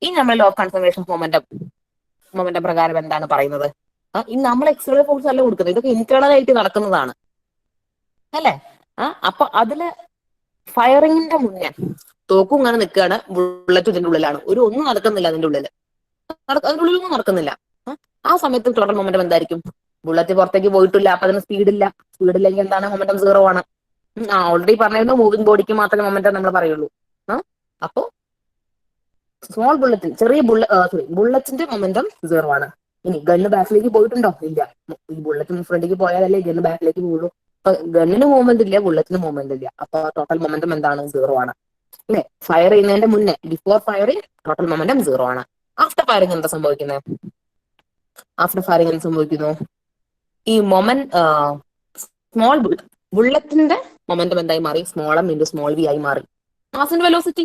ഇനി നമ്മൾ ലോ ഓഫ് കൺസർവേഷൻ മൊമെന്റം പ്രകാരം എന്താണ് പറയുന്നത്? ഇനി നമ്മൾ എക്സ്റ്റേണൽ ഫോഴ്സ് അല്ല കൊടുക്കുന്നത്, ഇതൊക്കെ ഇന്റേണൽ ആയിട്ട് നടക്കുന്നതാണ് അല്ലെ? അപ്പൊ അതില് ഫയറിങ്ങിന്റെ മുന്നേ തോക്കും ഇങ്ങനെ നിൽക്കുകയാണ്, ബുള്ളറ്റ് ഇതിന്റെ ഉള്ളിലാണ്, ഒന്നും നടക്കുന്നില്ല അതിന്റെ ഉള്ളിൽ, അതിന്റെ ഉള്ളിലൊന്നും നടക്കുന്നില്ല. ആ സമയത്ത് ടോട്ടൽ മൊമെന്റം എന്തായിരിക്കും? ബുള്ളറ്റ് പുറത്തേക്ക് പോയിട്ടില്ല, അപ്പൊ അതിന് സ്പീഡില്ല. സ്പീഡില്ലെങ്കിൽ എന്താണ്? മൊമെന്റം സീറോ ആണ്. ഓൾറെഡി പറഞ്ഞിരുന്നു മൂവിംഗ് ബോഡിക്ക് മാത്രമേ മൊമെന്റം നമ്മൾ പറയുള്ളൂ. അപ്പോ സ്മോൾ ബുള്ളറ്റിൽ, ചെറിയ ബുള്ളറ്റിന്റെ മൊമെന്റം സീറോ ആണ്. ഇനി ഗണ്ണ് ബാക്കിലേക്ക് പോയിട്ടുണ്ടോ? ഇല്ല. ഈ ബുള്ളറ്റിന് ഫ്രണ്ടിലേക്ക് പോയാലല്ലേ ഗണ്ണ് ബാക്കിലേക്ക് പോകുള്ളൂ. അപ്പൊ ഗണ്ണിന് മൂവ്മെന്റ് ഇല്ല, ബുള്ളറ്റിന് മൂവ്മെന്റ് ഇല്ല. അപ്പൊ ടോട്ടൽ മൊമെന്റം എന്താണ്? സീറോ ആണ് അല്ലെ? ഫയർ ചെയ്യുന്നതിന്റെ മുന്നേ, before firing total momentum zero ആണ്. ആഫ്റ്റർ ഫയറിംഗ് എന്താ സംഭവിക്കുന്നത്? ആഫ്റ്റർ ഫയറിംഗ് എന്ത് സംഭവിക്കുന്നു? ഈ സ്മോൾ ബുള്ളറ്റിന്റെ മൊമെന്റം എന്തായി മാറി? Small m into small v ആയി മാറി. മാസിന്റെ velocity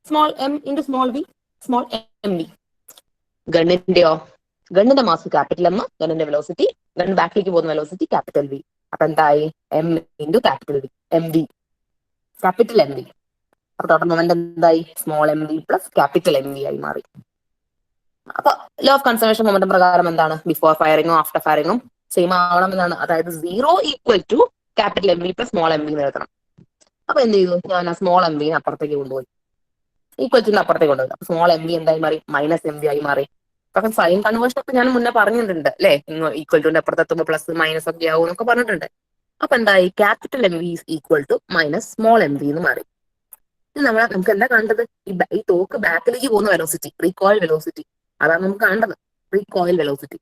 small m into small V, small M v. ഗണ്ണിന്റെയോ? ഗണ്ണിന്റെ മാസ് ക്യാപിറ്റൽ എം, ഗണ്ണിന്റെ വെലോസിറ്റി, ഗൺ ബാക്കിലേക്ക് പോകുന്ന വെലോസിറ്റി ക്യാപിറ്റൽ വി. അപ്പൊ എന്തായി? M into capital V, m v, capital M v. അപ്പൊ ടോട്ടൽ മൊമെന്റം എന്തായി? Small M V plus capital M v ആയി മാറി. അപ്പൊ ലോ ഓഫ് കൺസർവേഷൻ മൊമെന്റം പ്രകാരം എന്താണ്? ബിഫോർ ഫയറിംഗും ആഫ്റ്റർ ഫയറിംഗും സെയിം ആവണം എന്നാണ്. അതായത് zero equal to capital M V plus small M V എഴുതണം. അപ്പൊ എന്ത് ചെയ്തു? ഞാൻ ആ സ്മോൾ എം വിനെ അപ്പുറത്തേക്ക് കൊണ്ടുപോയി, ഈക്വൽ ടു അപ്പുറത്തേക്ക് കൊണ്ടുപോയി. അപ്പൊ സ്മോൾ എം വി എന്തായി മാറി? മൈനസ് എം വി ആയി മാറി. പക്ഷെ സൈൻ കൺവേർഷൻ ഒക്കെ ഞാൻ മുന്നേ പറഞ്ഞിട്ടുണ്ട് അല്ലെ, ഈക്വൽ ടു അപ്പുറത്ത് എത്തുമ്പോൾ പ്ലസ് മൈനസ് ഒക്കെ ആവും എന്നൊക്കെ പറഞ്ഞിട്ടുണ്ട്. അപ്പൊ എന്തായി? Capital M V equal to minus small M V എന്ന് മാറി. നമുക്ക് എന്താ കണ്ടത്? ഈ തോക്ക് ബാക്കിലേക്ക് പോകുന്ന വെലോസിറ്റി, റീകോയിൽ വെലോസിറ്റി, അതാണ് നമുക്ക് കാണേണ്ടത്, റീകോയിൽ വെലോസിറ്റി.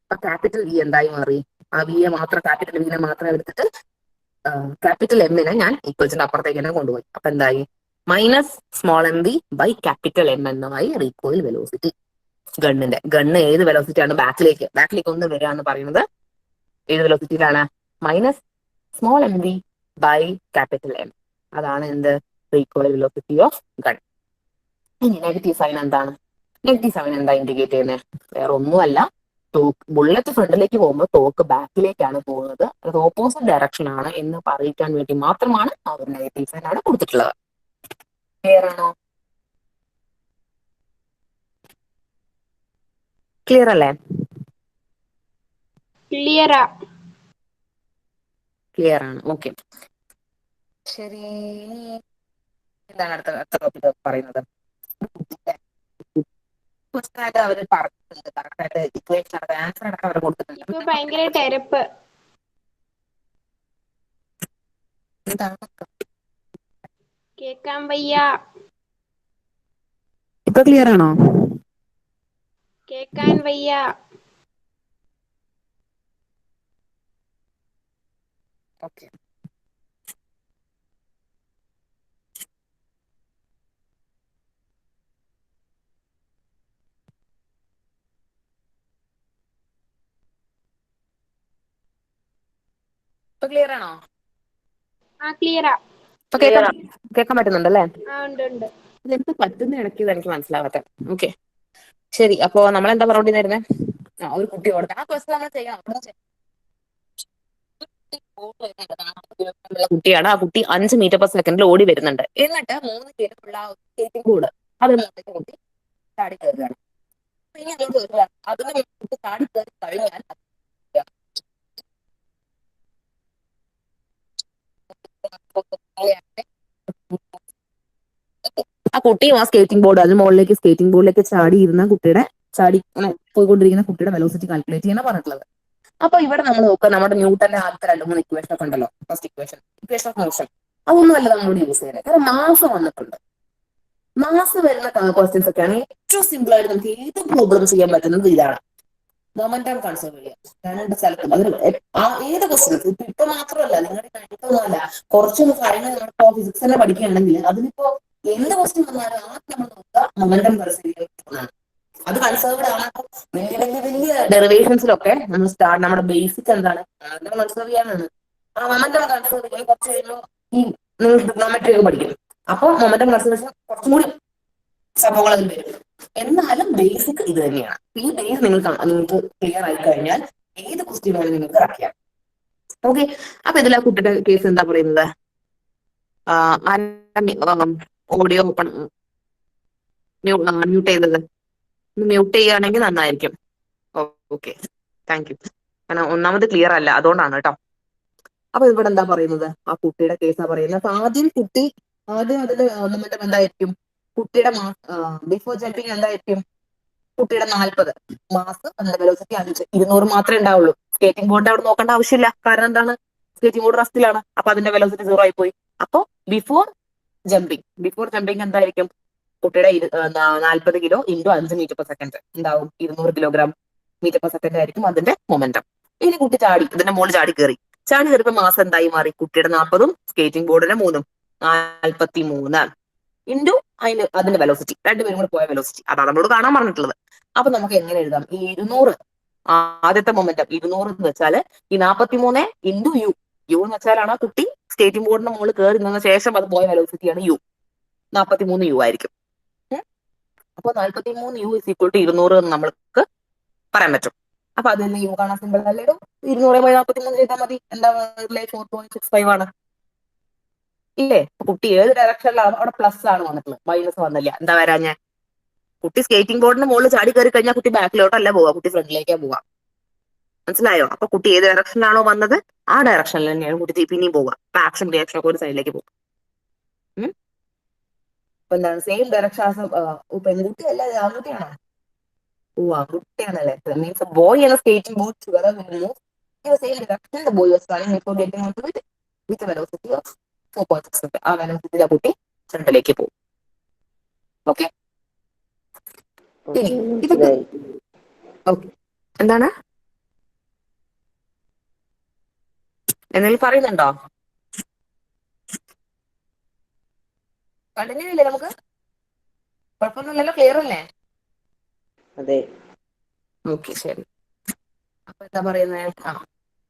അപ്പൊ ക്യാപിറ്റൽ വി എന്തായി മാറി? ആ വിയെ മാത്രം, ക്യാപിറ്റൽ വിനെ മാത്രം എടുത്തിട്ട് ക്യാപിറ്റൽ എമ്മിനെ ഞാൻ ഈക്വൽസിന്റെ അപ്പുറത്തേക്ക് തന്നെ കൊണ്ടുപോയി. അപ്പൊ എന്തായി? Minus small M v by capital M എന്നുമായി റീകോയിൽ വെലോസിറ്റി. ഗണ്ണ് ഏത് വെലോസിറ്റി ആണ്? ബാക്കിലേക്ക് ഒന്ന് വരിക എന്ന് പറയുന്നത് ഏത് വെലോസിറ്റിയിലാണ്? Minus small M v by capital M. അതാണ് എന്ത്? Recoil velocity of gun. ഇനി നെഗറ്റീവ് സൈൻ എന്താണ്? നെഗറ്റീവ് സൈൻ എന്താ ഇൻഡിക്കേറ്റ് ചെയ്യുന്നത്? വേറെ ഒന്നുമല്ല, ബുള്ളറ്റ് ഫ്രണ്ടിലേക്ക് പോകുമ്പോൾ തോക്ക് ബാക്കിലേക്കാണ് പോകുന്നത്, അത് ഓപ്പോസിറ്റ് ഡയറക്ഷൻ ആണ് എന്ന് പറയിക്കാൻ വേണ്ടി മാത്രമാണ് ആ ഒരു നെഗറ്റീവ് സൈൻ അവിടെ കൊടുത്തിട്ടുള്ളത്. ക്ലിയർ ആണോ? ക്ലിയർ അല്ലേ? ക്ലിയറാ. ക്ലിയർ ആണ്. ഓക്കെ, ശരി. എന്താണ് അടുത്ത ടോപ്പിക് പറയുന്നത്? ക്വസ്റ്റൻ ആയിട്ട് അവർ പറഞ്ഞിട്ടുണ്ട്, കറക്റ്റായിട്ട് ഇക്വേഷൻ അടക്കം ആൻസർ അടക്കം അവർ കൊടുത്തിട്ടുണ്ട്. ഇപ്പൊ ഭയങ്കര തെരപ്പ്. കേക്കാൻ വയ്യ. ഇപ്പൊ ക്ലിയർ ആണോ? കേക്കാൻ വയ്യ. ഓക്കെ. ഇപ്പൊ ക്ലിയർ ആണോ? ആ ക്ലിയറാ. ഇപ്പൊ കേൾക്കാൻ പറ്റുന്നുണ്ടല്ലേ? ആ ഉണ്ട് ഉണ്ട്. ഇതെന്ത് പറ്റുന്ന ഇടയ്ക്ക് എനിക്ക് മനസ്സിലാവാത്ത. ഓക്കെ ശരി. അപ്പോ നമ്മൾ എന്താ പറഞ്ഞോണ്ടിരുന്നേ? ഒരു കുട്ടി ഓടുന്നത് ആ ക്വസ്റ്റൻ നമ്മൾ ചെയ്യാം. കുട്ടിയാണ്. ആ കുട്ടി 5 മീറ്റർ/സെക്കൻഡിൽ ഓടി വരുന്നുണ്ട്. എന്നിട്ട് 3 പേരുള്ള സ്കേറ്റിംഗ് ബോർഡ് അതിന് കുട്ടി ചാടി കയറുകയാണ്. പിന്നെ അങ്ങോട്ട് വരികയാണ്. അതിന് കുട്ടി ചാടി കയറി കഴിഞ്ഞാൽ ആ കുട്ടിയും ആ സ്കേറ്റിംഗ് ബോർഡ് അതിന് മുകളിലേക്ക് സ്കേറ്റിംഗ് ബോർഡിലേക്ക് ചാടിയിരുന്ന കുട്ടിയുടെ ചാടി പോയിക്കൊണ്ടിരിക്കുന്ന കുട്ടിയുടെ വെലോസിറ്റി കാൽക്കുലേറ്റ് ചെയ്യാനാണ് പറഞ്ഞിട്ടുള്ളത്. അപ്പൊ ഇവിടെ നമ്മൾ നോക്കുക, നമ്മുടെ ന്യൂട്ടന്റെ ആദ്യത്തെ 2-3 ഇക്വേഷൻ ഒക്കെ ഉണ്ടല്ലോ. ഫസ്റ്റ് ഇക്വേഷൻ ഓഫ് മോഷൻ, അതൊന്നും അല്ല നമ്മളോട് യൂസ് ചെയ്യുന്നത്. കാരണം മാസ് വന്നിട്ടുണ്ട്. മാസ് വരുന്ന ക്വസ്റ്റ്യൻസ് ഒക്കെയാണ് ഏറ്റവും സിമ്പിൾ ആയിട്ട് നമുക്ക് ഏത് പ്രോബ്ലം ചെയ്യാൻ പറ്റുന്നത് ഇതാണ്. മൊമെന്റം കൺസേർവ് ചെയ്യുക രണ്ട് സ്ഥലത്തും. അതിന് ഏത് ക്വസ്റ്റ്യൻസ് ഇപ്പൊ മാത്രമല്ല, നിങ്ങളുടെ കഴിപ്പൊന്നുമല്ല, കുറച്ചൊന്ന് കഴിഞ്ഞ് നമ്മൾ ഫിസിക്സ് തന്നെ പഠിക്കുകയാണെങ്കിൽ അതിനിപ്പോ എന്ത് ക്വസ്റ്റ്യൻ വന്നാലും ആദ്യം നമ്മൾ നോക്കുക മൊമെന്റം കൺസേർവ് ചെയ്യുക. അത് കൺസേർവ്ഡ് ആണ്. വലിയ വലിയ വലിയ ഡെറിവേഷൻസിലൊക്കെ നമ്മൾ നമ്മുടെ ബേസിക് എന്താണ് കൺസേർവ് ചെയ്യാനാണ്. ആ മൊമെന്റം കൺസേർവ് ചെയ്യാൻ കുറച്ച് കഴിയുമ്പോൾ ഈ നിങ്ങൾ ട്രിഗ്നോമെട്രി ഒക്കെ പഠിക്കും. അപ്പോൾ മൊമെന്റം കൺസർവേഷൻ കുറച്ചും കൂടി സംഭവങ്ങൾ അതിൽ വരും. എന്നാലും ബേസിക് ഇത് തന്നെയാണ്. ഈ ബേസ് നിങ്ങൾക്ക് ക്ലിയർ ആയി കഴിഞ്ഞാൽ ഏത് ക്വസ്റ്റ്യൻ വേണമെങ്കിലും നിങ്ങൾക്ക് അറിയാം. ഓക്കെ. അപ്പൊ ഇതിൽ ആ കുട്ടിയുടെ കേസ് എന്താ പറയുന്നത്? ഓഡിയോ ഓപ്പൺ മ്യൂട്ട് ചെയ്തത് മ്യൂട്ട് ചെയ്യുകയാണെങ്കിൽ നന്നായിരിക്കും. Okay thank you. കാരണം ഒന്നാമത് ക്ലിയർ അല്ല, അതുകൊണ്ടാണ് കേട്ടോ. അപ്പൊ ഇവിടെ എന്താ പറയുന്നത്? ആ കുട്ടിയുടെ കേസാ പറയുന്നത്. അപ്പൊ ആദ്യം അതിൽ ഒന്നുമറ്റും എന്തായിരിക്കും? കുട്ടിയുടെ ബിഫോർ ജമ്പിങ് എന്തായിരിക്കും? കുട്ടിയുടെ 40 മാസ്, വെലോസിറ്റി 5, 200 മാത്രമേ ഉണ്ടാവുള്ളൂ. സ്കേറ്റിംഗ് ബോർഡ് അവിടെ നോക്കേണ്ട ആവശ്യമില്ല. കാരണം എന്താണ്? സ്കേറ്റിംഗ് ബോർഡ് റെസ്റ്റിലാണ്. അപ്പൊ അതിന്റെ വെലോസിറ്റി 0 ആയി പോയി. അപ്പൊ ബിഫോർ ജമ്പിങ് എന്തായിരിക്കും? കുട്ടിയുടെ 40 കിലോ ഇൻറ്റു 5 മീറ്റർ/സെക്കൻഡ് ഉണ്ടാവും. 200 കിലോഗ്രാം മീറ്റർ/സെക്കൻഡ് ആയിരിക്കും അതിന്റെ മൊമെന്റം. ഇനി കുട്ടി ചാടി ഇതിന്റെ മുകളിൽ ചാടി കയറിയപ്പോൾ മാസം എന്തായി മാറി? കുട്ടിയുടെ 40ഉം സ്കേറ്റിംഗ് ബോർഡിന്റെ 3ഉം 43 ഇൻറ്റു അതിന്റെ വെലോസിറ്റി, രണ്ടുപേരും കൂടെ പോയ വെലോസിറ്റി. അതാണ് നമ്മളോട് കാണാൻ പറഞ്ഞിട്ടുള്ളത്. അപ്പൊ നമുക്ക് എങ്ങനെ എഴുതാം? ഈ 200 ആദ്യത്തെ മൊമെന്റം 200 എന്ന് വെച്ചാല് ഈ 43 ഇൻറ്റു യു എന്ന് വെച്ചാലാണ് ആ കുട്ടി സ്കേറ്റിംഗ് ബോർഡിന്റെ മുകളിൽ കയറി നിന്ന ശേഷം അത് പോയ വെലോസിറ്റിയാണ് യു. 43 യു ആയിരിക്കും. അപ്പൊ 43 യു ഇസ് ഈക്വൽ ടു 200 എന്ന് നമ്മൾക്ക് പറയാൻ പറ്റും. അപ്പൊ അതിൽ യു കാണാൻ സിമ്പിൾ അല്ലേ? 200/43 ചെയ്താൽ മതി. എന്താ 4.65 ആണ് ഇല്ലേ? കുട്ടി ഏത് ഡയറക്ഷനിലാണ്? അവിടെ പ്ലസ് ആണ് വന്നിട്ടുള്ളത്, മൈനസ് വന്നില്ല. എന്താ വരാഞ്ഞ? കുട്ടി സ്കേറ്റിംഗ് ബോർഡിന്റെ മുകളിൽ ചാടി കയറി കഴിഞ്ഞാൽ കുട്ടി ബാക്കിലോട്ടല്ല പോവാ, കുട്ടി ഫ്രണ്ടിലേക്കാ പോവാ. മനസ്സിലായോ? അപ്പൊ കുട്ടി ഏത് ഡയറക്ഷനിലാണോ വന്നത് ആ ഡയറക്ഷനിൽ തന്നെയാണ് കുട്ടി പിന്നെയും പോവുക. അപ്പൊ ആക്ഷൻ റിയാക്ഷൻ ഒക്കെ ഒരു സൈഡിലേക്ക് പോകും. അപ്പൊ എന്താണ്? Same direction. പെൺകുട്ടി അല്ല, ആൺകുട്ടിയാണോ? ആൺകുട്ടിയാണല്ലേ? Means boy and skating board together will move in the same direction the boy was running before getting onto it with a velocity of 4.6. ആ വെലോസിറ്റിയിലെ കുട്ടി ഫ്രണ്ടിലേക്ക് പോകും. ഓക്കെ. ഇനി ഇതൊക്കെ ഓക്കെ. എന്താണ് എന്തെങ്കിലും പറയുന്നുണ്ടോ? കണ്ടിന്യൂ ഇല്ലേ? നമുക്ക് കുഴപ്പമൊന്നുമില്ലല്ലോ? ക്ലിയർ അല്ലേ? അതെ. ഓക്കെ ശരി. അപ്പൊ എന്താ പറയുന്നത്?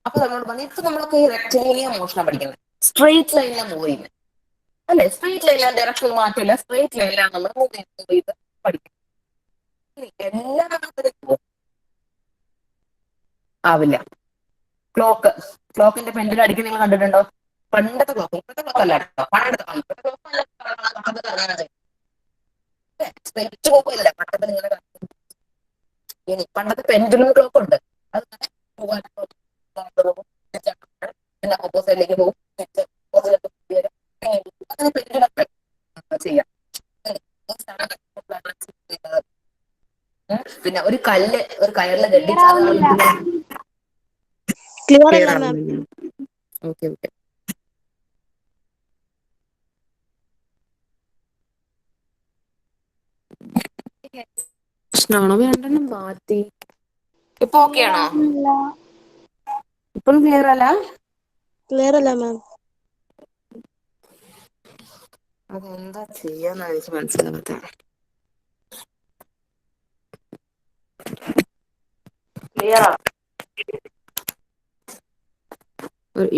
അപ്പൊ നമ്മളോട് പറഞ്ഞു ഇപ്പൊ നമ്മളൊക്കെ റെക്ടാംഗുലർ മോഷനാണ് പഠിക്കുന്നത്. സ്ട്രെയിറ്റ് ലൈനിലാണ് മൂവ് ചെയ്യുന്നത് അല്ലെ? സ്ട്രെയിറ്റ് ലൈനിലാണ് ഡയറക്ഷൻ മാറ്റില്ല. സ്ട്രെയിറ്റ് ലൈനിലാണ് നമ്മൾ മൂവ് ചെയ്ത് പഠിക്കുന്നത്. എല്ലാം ആവില്ല. ക്ലോക്കിന്റെ പെൻഡിൽ അടിക്കാൻ നിങ്ങൾ കണ്ടിട്ടുണ്ടോ? പണ്ടത്തെ ക്ലോക്ക്, ഇപ്പോഴത്തെ ക്ലോക്ക് അല്ല കേട്ടോ. പണ്ടത്തെ പണ്ടത്തെ പെൻഡുലം ക്ലോക്ക് ഉണ്ട്. അത് ഓപ്പോസിറ്റിലേക്ക് പോകും, ചെയ്യാം. പിന്നെ ഒരു കല്ല് ഒരു കയറിൽ ക്ലിയർ കെട്ടിച്ച് അത് ആവുന്നില്ല. ക്ലിയർ ക്ലിയർ അല്ല മാം. ആവുന്നില്ല. Okay okay. പ്രശ്നാണോ? രണ്ടെണ്ണം മാറ്റി. ഇപ്പൊ ഓക്കെ ക്ലിയർ ആണോ? ആവുന്നില്ല. ഇപ്പോഴും ക്ലിയർ അല്ല? ക്ലിയർ അല്ല മാം. അതെന്താ ചെയ്യാന്ന് എനിക്ക് മനസ്സിലാവാത്ത. ക്ലിയറാ?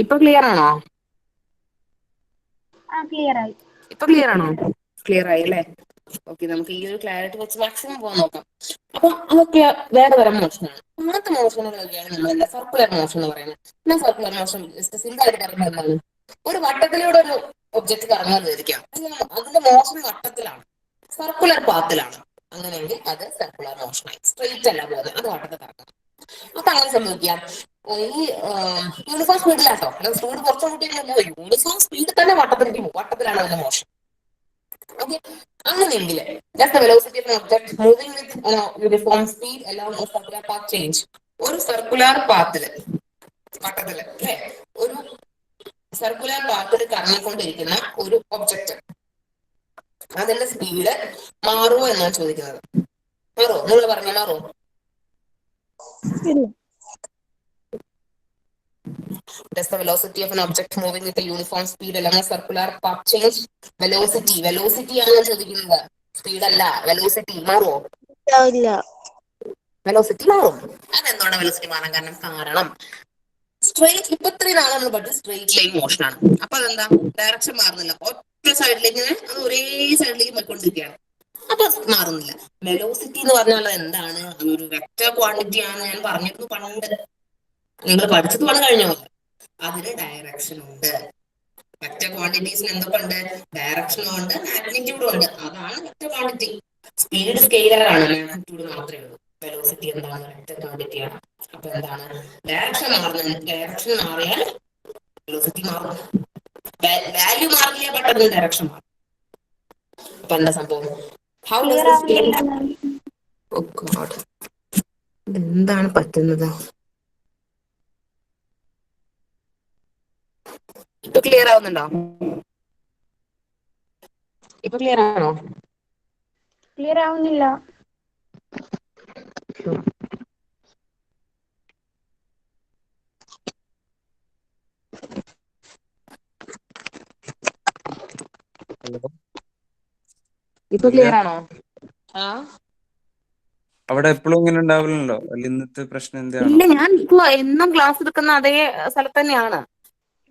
ഇപ്പൊ ക്ലിയർ ആണോ? ക്ലിയർ ആയി. ഇപ്പൊ ക്ലിയർ ആണോ? ക്ലിയർ ആയി അല്ലേ? ഓക്കെ, നമുക്ക് ഈ ഒരു ക്ലാരിറ്റി വെച്ച് മാക്സിമം പോകാൻ നോക്കാം. അപ്പൊ അതൊക്കെ വേറെ തരം മോഷനാണ്. അങ്ങനത്തെ മോഷണങ്ങളൊക്കെയാണ് നമ്മളെന്താ സർക്കുലർ മോഷൻ എന്ന് പറയുന്നത്. സർക്കുലർ മോഷൻ സിമ്പിൾ ആയിട്ട് പറയുന്നത് എന്താണ്? ഒരു വട്ടത്തിലൂടെ ഒരു ഒബ്ജക്ട് കറങ്ങാൻ വിചാരിക്കാം. അതിന്റെ മോഷൻ വട്ടത്തിലാണ്, സർക്കുലർ പാത്തിലാണ്. അങ്ങനെയെങ്കിൽ അത് സർക്കുലർ മോഷനായി. സ്ട്രെയിറ്റ് അല്ല പോകുന്നത്, അത് വട്ടത്തിൽ കറങ്ങാം. അപ്പൊ അങ്ങനെ സംഭവിക്കാം. ഈ യൂണിഫോം സ്പീഡിലാട്ടോ, സ്പീഡ് കുറച്ച് കൂട്ടിയില്ല, യൂണിഫോം സ്പീഡിൽ തന്നെ വട്ടത്തിലേക്ക് പോകും. വട്ടത്തിലാണ് അതിന്റെ മോഷൻ. ഓക്കെ, അങ്ങനെയെങ്കിൽ just the velocity of an object moving with uniform speed along a circular path change. ഒരു സർക്കുലർ പാത്തില്, വട്ടത്തില് അല്ലെ, ഒരു സർക്കുലർ പാത്തിൽ കറങ്ങിക്കൊണ്ടിരിക്കുന്ന ഒരു ഒബ്ജക്റ്റ്, അതിന്റെ സ്പീഡ് മാറുമോ എന്നാണ് ചോദിക്കുന്നത്. മാറോ? നിങ്ങൾ പറഞ്ഞ മാറോ? ഇല്ല. Does the velocity of an object moving with a uniform speed along a circular path change? Velocity ആണ് ചോദിക്കുന്നത്, സ്പീഡ് അല്ല. വെലോസിറ്റി മാറുമോ? ഇല്ല. വെലോസിറ്റി മാറും. അതെന്താണ് വെലോസിറ്റി മാറാൻ കാരണം സ്ട്രെയിറ്റ്, ഇപ്പൊ ഇത്രയും നാളെ നമ്മൾ പഠിച്ചത് സ്ട്രെയിറ്റ് ലൈൻ മോഷൻ ആണ്. അപ്പൊ അതെന്താ, ഡയറക്ഷൻ മാറുന്നില്ല, ഒറ്റ സൈഡിലേക്ക് അത് ഒരേ സൈഡിലേക്ക് പോയിക്കൊണ്ടിരിക്കുകയാണ്. അപ്പൊ മാറുന്നില്ല. വെലോസിറ്റി എന്ന് പറഞ്ഞാൽ എന്താണ്? അതൊരു വെക്റ്റർ ക്വാണ്ടിറ്റി ആണ്. ഞാൻ പറഞ്ഞിരുന്നു പണ്ട്, നിങ്ങൾ പഠിച്ചത് പണം കഴിഞ്ഞോ. അതിന് ഡയറക്ഷൻ ഉണ്ട്. വെക്റ്റർ ക്വാണ്ടിറ്റീസിന് എന്തൊക്കെ ഉണ്ട്? ഡയറക്ഷനും ഉണ്ട്, മാഗ്നിറ്റ്യൂഡും ഉണ്ട്. അതാണ് വെക്റ്റർ ക്വാണ്ടിറ്റി. സ്പീഡ് സ്കെയിലർ ആണ്, മാഗ്നിറ്റ്യൂഡ് മാത്രമേ ഉള്ളൂ. വെലോസിറ്റി എന്താണ്? വെക്റ്റർ ക്വാണ്ടിറ്റി ആണ്. അപ്പൊ എന്താണ്? ഡയറക്ഷൻ മാറുന്നത്. ഡയറക്ഷൻ മാറിയാൽ വെലോസിറ്റി മാറും. വാല്യൂ മാറില്ല, പെട്ടെന്ന് ഡയറക്ഷൻ മാറും. അപ്പൊ എന്താ സംഭവം? ഹൗ ഡസ് ക്ലിയർ ദിസ് ആവുന്നില്ല മാം. ഓ ഗോഡ്, ഇതെന്താണ് പറ്റുന്നത്? ഇപ്പൊ ക്ലിയർ ആവുന്നുണ്ടോ? ഇപ്പൊ ക്ലിയർ ആണോ? ക്ലിയർ ആവുന്നില്ല. ഇപ്പൊ ഇല്ല, ക്ലിയർ ആണോ? അവിടെ എപ്പോഴും ഇങ്ങനെ ഉണ്ടാവില്ലല്ലോ. അല്ല, ഇന്നത്തെ പ്രശ്നം എന്താണോ? ഇല്ല, ഞാൻ ഇപ്പൊ എന്നും ക്ലാസ് എടുക്കുന്ന അതേ സ്ഥലത്ത് തന്നെയാണ്.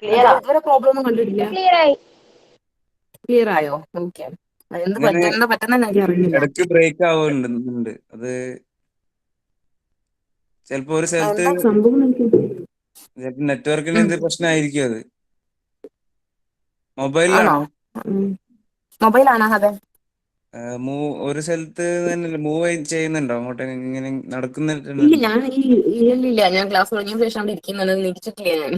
ക്ലിയർ, ഇതുവരെ പ്രോബ്ലം ഒന്നും കണ്ടിട്ടില്ല. ക്ലിയർ ആയി. ക്ലിയർ ആയോ? ഓക്കെ. ഇങ്ങനെ എന്താ പറ്റുന്ന എനിക്ക് അറിയില്ല. ഇടയ്ക്ക് ബ്രേക്ക് ആവുന്നുണ്ട്. അത് ചിലപ്പോ ഒരു സ്ഥലത്ത് എന്താ സംഭവം എനിക്ക്? ചിലപ്പോ നെറ്റ്വർക്കിന്റെ എന്ത് പ്രശ്നമായിരിക്കും അത്. ആണോ? മൊബൈലിലാണോ? മൊബൈലാണോ? അതെ. ഒരു സ്ഥലത്ത് തന്നെ മൂവ് ചെയ്യുന്നുണ്ടോ അങ്ങോട്ട് ഇങ്ങനെ ഇല്ല, നടക്കുന്നുണ്ട്? ഞാൻ ക്ലാസ് തുടങ്ങിയ ശേഷം അവിടെ ഇരിക്കുന്നത്, നിരീക്ഷിച്ചിട്ടില്ല ഞാൻ.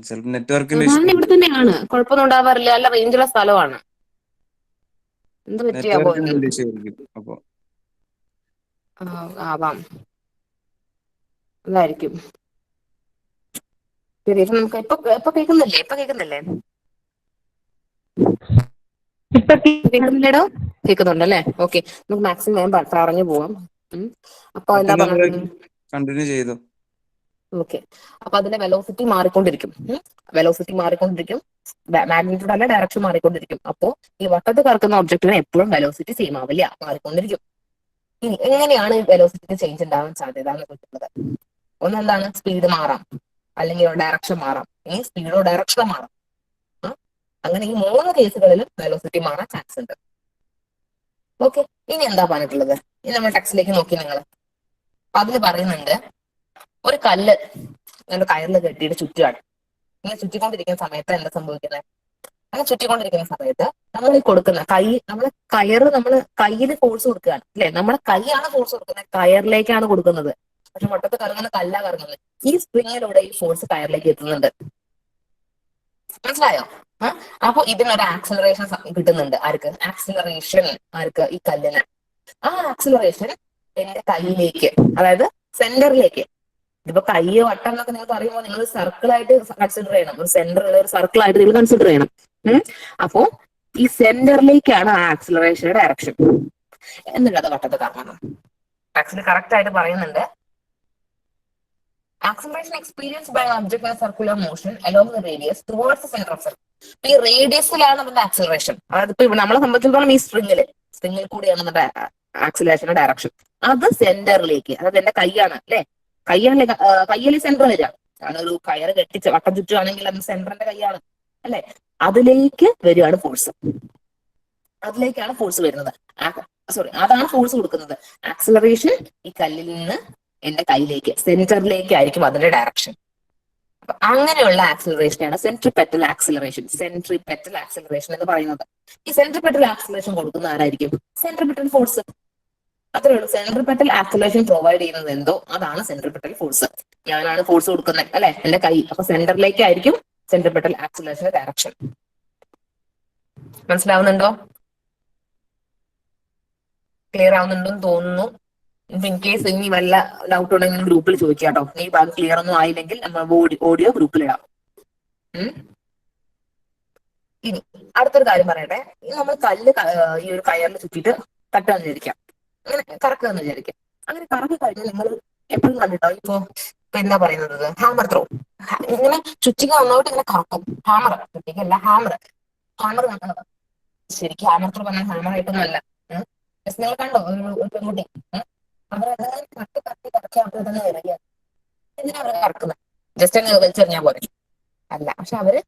ചിലപ്പോ നെറ്റ്വർക്കിന്റെ ഇഷ്യൂ സാധാരണ ഇവിടെ ആയിരിക്കും. തന്നെയാണ്, കുഴപ്പമൊന്നും ഉണ്ടാവാറില്ല. നല്ല റേഞ്ചുള്ള സ്ഥലമാണ്. എന്ത് പറ്റിയാവോ നെറ്റ്വർക്കിന്റെ ഇനി? എന്ത് ഇഷ്യൂ ആയിരിക്കും അപ്പൊ. ആവാം, അതായിരിക്കും. ശരി, ഇപ്പൊ നമുക്ക് ഇപ്പൊ കേൾക്കുന്നില്ലേ? ഇപ്പൊ കേൾക്കുന്നില്ലേ? കേൾക്കുന്നില്ലേടോ? കേൾക്കുന്നുണ്ടല്ലേ? ഓക്കെ, നമുക്ക് മാക്സിമം ഞാൻ പറഞ്ഞു പോവാം. അപ്പൊ എന്താ പറ്റുന്നത് പറഞ്ഞത്? കണ്ടിന്യൂ ചെയ്തു. ഓക്കെ, അപ്പൊ അതിന്റെ വെലോസിറ്റി മാറിക്കൊണ്ടിരിക്കും. വെലോസിറ്റി മാറിക്കൊണ്ടിരിക്കും, മാഗ്നിറ്റ്യൂഡ് അല്ല, ഡയറക്ഷൻ മാറിക്കൊണ്ടിരിക്കും. അപ്പോ ഈ വട്ടത്ത് കറക്കുന്ന ഒബ്ജക്റ്റിന് എപ്പോഴും വെലോസിറ്റി സെയിം ആവില്ല, മാറിക്കൊണ്ടിരിക്കും. ഇനി എങ്ങനെയാണ് വെലോസിറ്റി ചേഞ്ച് ഉണ്ടാവാൻ സാധ്യത എന്ന് ചോദിക്കുന്നത്? ഒന്നെന്താണ്, സ്പീഡ് മാറാം, അല്ലെങ്കിൽ ഡയറക്ഷൻ മാറാം, ഈ സ്പീഡോ ഡയറക്ഷനോ മാറാം. അങ്ങനെ ഈ 3 കേസുകളിലും വെലോസിറ്റി മാറാൻ ചാൻസ് ഉണ്ട്. ഓക്കെ, ഇനി എന്താ പറഞ്ഞിട്ടുള്ളത്? ഇനി നമ്മൾ ടെക്സ്റ്റിലേക്ക് നോക്കി നിങ്ങൾ. അതിൽ പറയുന്നുണ്ട്, ഒരു കല്ല് നല്ല കയറിൽ കെട്ടിയിട്ട് ചുറ്റുകയാണ്. ഇങ്ങനെ ചുറ്റിക്കൊണ്ടിരിക്കുന്ന സമയത്ത് എന്താ സംഭവിക്കുന്നത്? അങ്ങനെ ചുറ്റിക്കൊണ്ടിരിക്കുന്ന സമയത്ത് നമ്മൾ ഈ കൊടുക്കുന്ന നമ്മളെ കയറ് നമ്മൾ കയ്യിൽ ഫോഴ്സ് കൊടുക്കുകയാണ് അല്ലെ? നമ്മുടെ കൈയാണ് ഫോഴ്സ് കൊടുക്കുന്നത്, കയറിലേക്കാണ് കൊടുക്കുന്നത്. പക്ഷെ മൊത്തത്തിൽ കറങ്ങുന്ന കല്ല കറങ്ങുന്നത്. ഈ സ്പ്രിങ്ങിലൂടെ ഈ ഫോഴ്സ് കയറിലേക്ക് എത്തുന്നുണ്ട്. മനസ്സിലായോ? അപ്പൊ ഇതിനൊരു ആക്സിലറേഷൻ കിട്ടുന്നുണ്ട്. ആർക്ക്? ആക്സിലറേഷൻ. ആർക്ക്? ഈ കല്ലിന്. ആ ആക്സിലറേഷൻ എന്റെ കൈയിലേക്ക്, അതായത് സെന്ററിലേക്ക്. ഇതിപ്പോ കൈയോ വട്ടം എന്നൊക്കെ നിങ്ങൾക്ക് അറിയുമ്പോൾ നിങ്ങൾ സർക്കിൾ ആയിട്ട് കൺസിഡർ ചെയ്യണം. ഒരു സെന്റർ ഉള്ള ഒരു സർക്കിൾ ആയിട്ട് നിങ്ങൾ കൺസിഡർ ചെയ്യണം. അപ്പോ ഈ സെന്ററിലേക്കാണ് ആ ആക്സിലറേഷന്റെ ഡയറക്ഷൻ. എന്നിട്ട് അത് വട്ടത്ത് കറങ്ങണം. ആക്ച്വലി കറക്റ്റ് ആയിട്ട് പറയുന്നുണ്ട്. Acceleration experienced by an object in a circular motion along the radius towards the center of circle. ഈ റേഡിയസിലാണ് അതിന്റെ ആക്സിലറേഷൻ. അതായത് ഇപ്പൊ നമ്മളെ സംബന്ധിച്ചിടത്തോളം ഈ സ്ട്രിങ്ങിൽ കൂടിയാണ് അതിന്റെ ആക്സിലറേഷന്റെ ഡയറക്ഷൻ. അത് സെന്ററിലേക്ക്, അതായത് എന്റെ കൈയാണ് അല്ലെ, കയ്യിൽ സെന്റർ വരിക. ഒരു കയറ് കെട്ടിച്ച് വട്ടം ചുറ്റുവാണെങ്കിൽ അത് സെന്ററിന്റെ കൈയാണ് അല്ലെ. അതിലേക്ക് വരികയാണ് ഫോഴ്സ്. അതിലേക്കാണ് ഫോഴ്സ് വരുന്നത്. അതാണ് ഫോഴ്സ് കൊടുക്കുന്നത്. ആക്സിലറേഷൻ ഈ കല്ലിൽ നിന്ന് എന്റെ കൈയിലേക്ക്, സെന്ററിലേക്ക് ആയിരിക്കും അതിന്റെ ഡയറക്ഷൻ. അപ്പൊ അങ്ങനെയുള്ള ആക്സിലറേഷനാണ് സെൻട്രിപെറ്റൽ ആക്സിലറേഷൻ. സെൻട്രിപെറ്റൽ ആക്സിലറേഷൻ എന്ന് പറയുന്നത്. ഈ സെൻട്രിപെറ്റൽ ആക്സിലറേഷൻ കൊടുക്കുന്ന ആരായിരിക്കും? Centripetal force. അത്രേ ഉള്ളൂ. സെൻട്രിപെറ്റൽ ആക്സിലറേഷൻ പ്രൊവൈഡ് ചെയ്യുന്നത് എന്തോ അതാണ് സെൻട്രിപെറ്റൽ ഫോഴ്സ്. ഞാനാണ് ഫോഴ്സ് കൊടുക്കുന്നത് അല്ലെ, എന്റെ കൈ. അപ്പൊ സെന്ററിലേക്ക് ആയിരിക്കും സെൻട്രിപെറ്റൽ ആക്സിലറേഷന്റെ ഡയറക്ഷൻ. മനസ്സിലാവുന്നുണ്ടോ? ക്ലിയർ ആവുന്നുണ്ടെന്ന് തോന്നുന്നു. ഇൻ കേസ് ഇനി വല്ല ഡൗട്ട് ഉണ്ടെങ്കിൽ ഗ്രൂപ്പിൽ ചോദിക്കാം കേട്ടോ. ഈ ഭാഗം ക്ലിയർ ഒന്നും ആയില്ലെങ്കിൽ നമ്മൾ ഓഡിയോ ഗ്രൂപ്പിലിടാം. ഇനി അടുത്തൊരു കാര്യം പറയട്ടെ. നമ്മൾ കല്ല് ഈ ഒരു കയറിൽ ചുറ്റിയിട്ട് തട്ടാന്ന് വിചാരിക്കാം, അങ്ങനെ കറക്കുകയെന്ന് വിചാരിക്കാം. അങ്ങനെ കറക്കി കഴിഞ്ഞാൽ നിങ്ങൾ എപ്പോഴും കണ്ടിട്ടോ, ഇപ്പൊ എന്താ പറയുന്നത്, ഹാമർ ത്രോ. ഇങ്ങനെ ചുറ്റിക ഒന്നോട്ട് ഇങ്ങനെ കറക്കും. ഹാമർ ചുറ്റിക്കല്ല, ഹാമർ ശരിക്കും ഹാമർ ത്രോ പറഞ്ഞാൽ ഹാമർ ആയിട്ടൊന്നും അല്ല. നിങ്ങൾ കണ്ടോ ഒരു പെൺകുട്ടി അവരങ്ങനെ കറക്കി കറക്കി കറക്കി അവിടെ തന്നെ വരിക. എന്തിനാ അവരെ കറക്കുന്നത്? ജസ്റ്റ് അങ്ങ് വലിച്ചെറിഞ്ഞാൽ പോലെ അല്ല. പക്ഷെ അവര്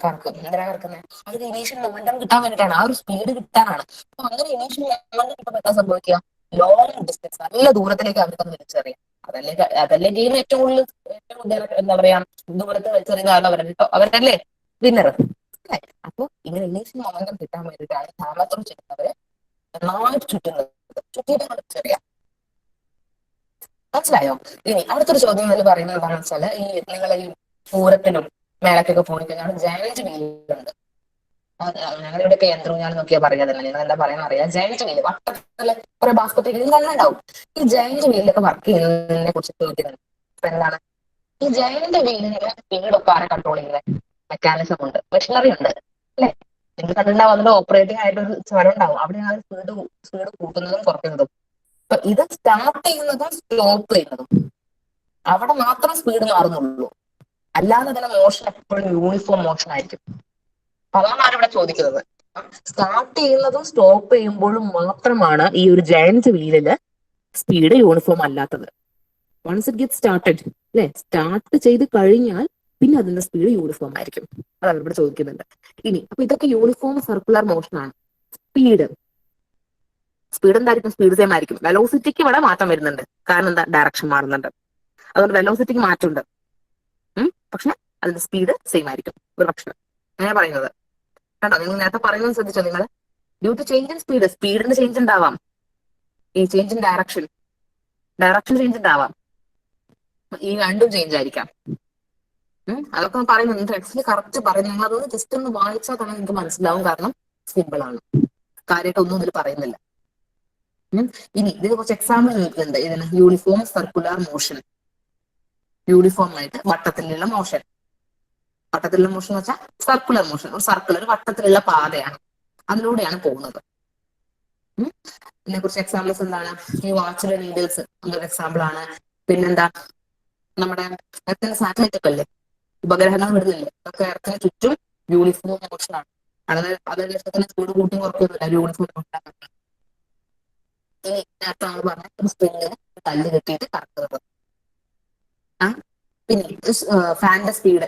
കറക്കും. എന്തിനാ കറക്കുന്നത്? അവർക്ക് ഇനീഷ്യൽ മൊമെന്റം കിട്ടാൻ വേണ്ടിയിട്ടാണ്, ആ ഒരു സ്പീഡ് കിട്ടാനാണ്. അപ്പൊ അങ്ങനെ ഇനീഷ്യൽ മൊമെന്റം കിട്ടുമ്പോൾ എന്താ സംഭവിക്കുക? ലോങ് ഡിസ്റ്റൻസ്, നല്ല ദൂരത്തിലേക്ക് അവർക്ക് വലിച്ചെറിയാം. അതല്ലേ ഗെയിം ഏറ്റവും കൂടുതൽ എന്താ പറയാ, ദൂരത്ത് വലിച്ചെറിയുന്ന അവരല്ലേ വിന്നർ അല്ലേ? അപ്പൊ ഇങ്ങനെ ഇനീഷ്യൽ മൊമെന്റം കിട്ടാൻ വേണ്ടിയിട്ടാണ് താമസം ചെയ്യുന്നവര് നന്നായിട്ട് ചുറ്റുന്നത്. ചുറ്റിയിട്ട് വലിച്ചെറിയാം. മനസ്സിലായോ? ഇനി അടുത്തൊരു ചോദ്യം എന്ന് പറയുന്നത് എന്താണെന്ന് വെച്ചാല്, ഈ നിങ്ങൾ ഈ പൂരത്തിനും മേളക്കൊക്കെ പോയി കഴിഞ്ഞാൽ ജയന്റ് വീലുണ്ട്. ഞങ്ങളുടെ ഇവിടെയൊക്കെ യന്ത്രം നോക്കിയാൽ പറയാ തന്നെ, നിങ്ങൾ എന്താ പറയാൻ അറിയാം. ജയന്റ് വീല് വട്ടത്തില് കുറെ ബാസ്കറ്റ് കണ്ടുണ്ടാവും. ഈ ജയന്റ് വീലിലൊക്കെ വർക്ക് ചെയ്യുന്നതിനെ കുറിച്ച് ചോദിക്കുന്നത് എന്താണ്? ഈ ജയന്റ് വീലിന്റെ സ്പീഡൊക്കെ ആരെ കൺട്രോൾ ചെയ്യുന്നത്? മെക്കാനിസം ഉണ്ട്, മെഷീനറി ഉണ്ട് അല്ലെ? നിങ്ങൾ കണ്ടിട്ടുണ്ടാവും, അതിന്റെ ഓപ്പറേറ്റിംഗ് ആയിട്ടൊരു സ്വരം ഉണ്ടാവും. അവിടെയാണ് സ്പീഡ് കൂട്ടുന്നതും കുറയ്ക്കുന്നതും. അപ്പൊ ഇത് സ്റ്റാർട്ട് ചെയ്യുന്നതും സ്റ്റോപ്പ് ചെയ്യുന്നതും അവിടെ മാത്രം സ്പീഡ് മാറുന്നുള്ളൂ. അല്ലാതെ തന്നെ മോഷൻ എപ്പോഴും യൂണിഫോം മോഷൻ ആയിരിക്കും. അതാണ് ആരിവിടെ ചോദിക്കുന്നത്. സ്റ്റാർട്ട് ചെയ്യുന്നതും സ്റ്റോപ്പ് ചെയ്യുമ്പോഴും മാത്രമാണ് ഈ ഒരു ജയന്റ് വീലില് സ്പീഡ് യൂണിഫോം അല്ലാത്തത്. വൺസ് ഇറ്റ് ഗെറ്റ് സ്റ്റാർട്ടഡ് അല്ലെ, സ്റ്റാർട്ട് ചെയ്ത് കഴിഞ്ഞാൽ പിന്നെ അതിന്റെ സ്പീഡ് യൂണിഫോം ആയിരിക്കും. അതാണ് ഇവിടെ ചോദിക്കുന്നുണ്ട്. ഇനി അപ്പൊ ഇതൊക്കെ യൂണിഫോം സർക്കുലർ മോഷൻ ആണ്. സ്പീഡ് എന്തായിരിക്കും? സ്പീഡ് സെയിം ആയിരിക്കും. വെലോസിറ്റിക്ക് ഇവിടെ മാറ്റം വരുന്നുണ്ട്, കാരണം എന്താ? ഡയറക്ഷൻ മാറുന്നുണ്ട്. അതുകൊണ്ട് വെലോസിറ്റിക്ക് മാറ്റമുണ്ട്. പക്ഷെ അതിന്റെ സ്പീഡ് സെയിം ആയിരിക്കും ഒരു പ്രശ്നം. അങ്ങനെ പറയുന്നത് കണ്ടോ? നിങ്ങൾ നേരത്തെ പറയുന്നത് ശ്രദ്ധിച്ചോ നിങ്ങൾ? ഡ്യൂ ടു ചേഞ്ച് ഇൻ സ്പീഡിന് ചേഞ്ച് ഉണ്ടാവാം. ഈ ചേഞ്ച് ഇൻ ഡയറക്ഷൻ ചേഞ്ച് ഉണ്ടാവാം. ഈ രണ്ടും ചേഞ്ച് ആയിരിക്കാം. അതൊക്കെ പറയുന്നത് ടെക്സ്റ്റിൽ കറക്റ്റ് പറയും. നിങ്ങൾ അതൊന്ന് ജസ്റ്റ് ഒന്ന് വായിച്ചാൽ തന്നെ നിങ്ങൾക്ക് മനസ്സിലാവും. കാരണം സിമ്പിൾ ആണ്, കാര്യമായിട്ട് ഒന്നും ഇതിൽ പറയുന്നില്ല. ഇനി ഇതിന് കുറച്ച് എക്സാമ്പിൾ ചോദിക്കുന്നുണ്ട്. ഇതിന് യൂണിഫോം സർക്കുലർ മോഷൻ. യൂണിഫോം ആയിട്ട് വട്ടത്തിലുള്ള മോഷൻ. വട്ടത്തിലുള്ള മോഷൻ എന്ന് വെച്ചാൽ സർക്കുലർ മോഷൻ. ഒരു സർക്കുലർ വട്ടത്തിലുള്ള പാതയാണ്, അതിലൂടെയാണ് പോകുന്നത്. ഇതിനെ കുറിച്ച് എക്സാമ്പിൾസ് എന്താണ്? ഈ വാച്ചിലെ നീഡിൽസ് എന്നൊരു എക്സാമ്പിൾ ആണ്. പിന്നെന്താ, നമ്മുടെ എർത്തിന് സാറ്റലൈറ്റ് ഒക്കെ അല്ലേ, ഉപഗ്രഹങ്ങൾ വിടുന്നില്ലേ, അതൊക്കെ എർത്തിന് ചുറ്റും യൂണിഫോം മോഷൻ ആണ്. അതായത് ചൂട് കൂട്ടി കുറയ്ക്കുന്നില്ല, യൂണിഫോം മോഷൻ. ഇനി നേരത്തെ നമ്മൾ പറഞ്ഞ സ്പ്രിങ്ങിന് കല്ല് കെട്ടിയിട്ട് കറക്കുന്നത്. പിന്നെ ഫാനിന്റെ സ്പീഡ്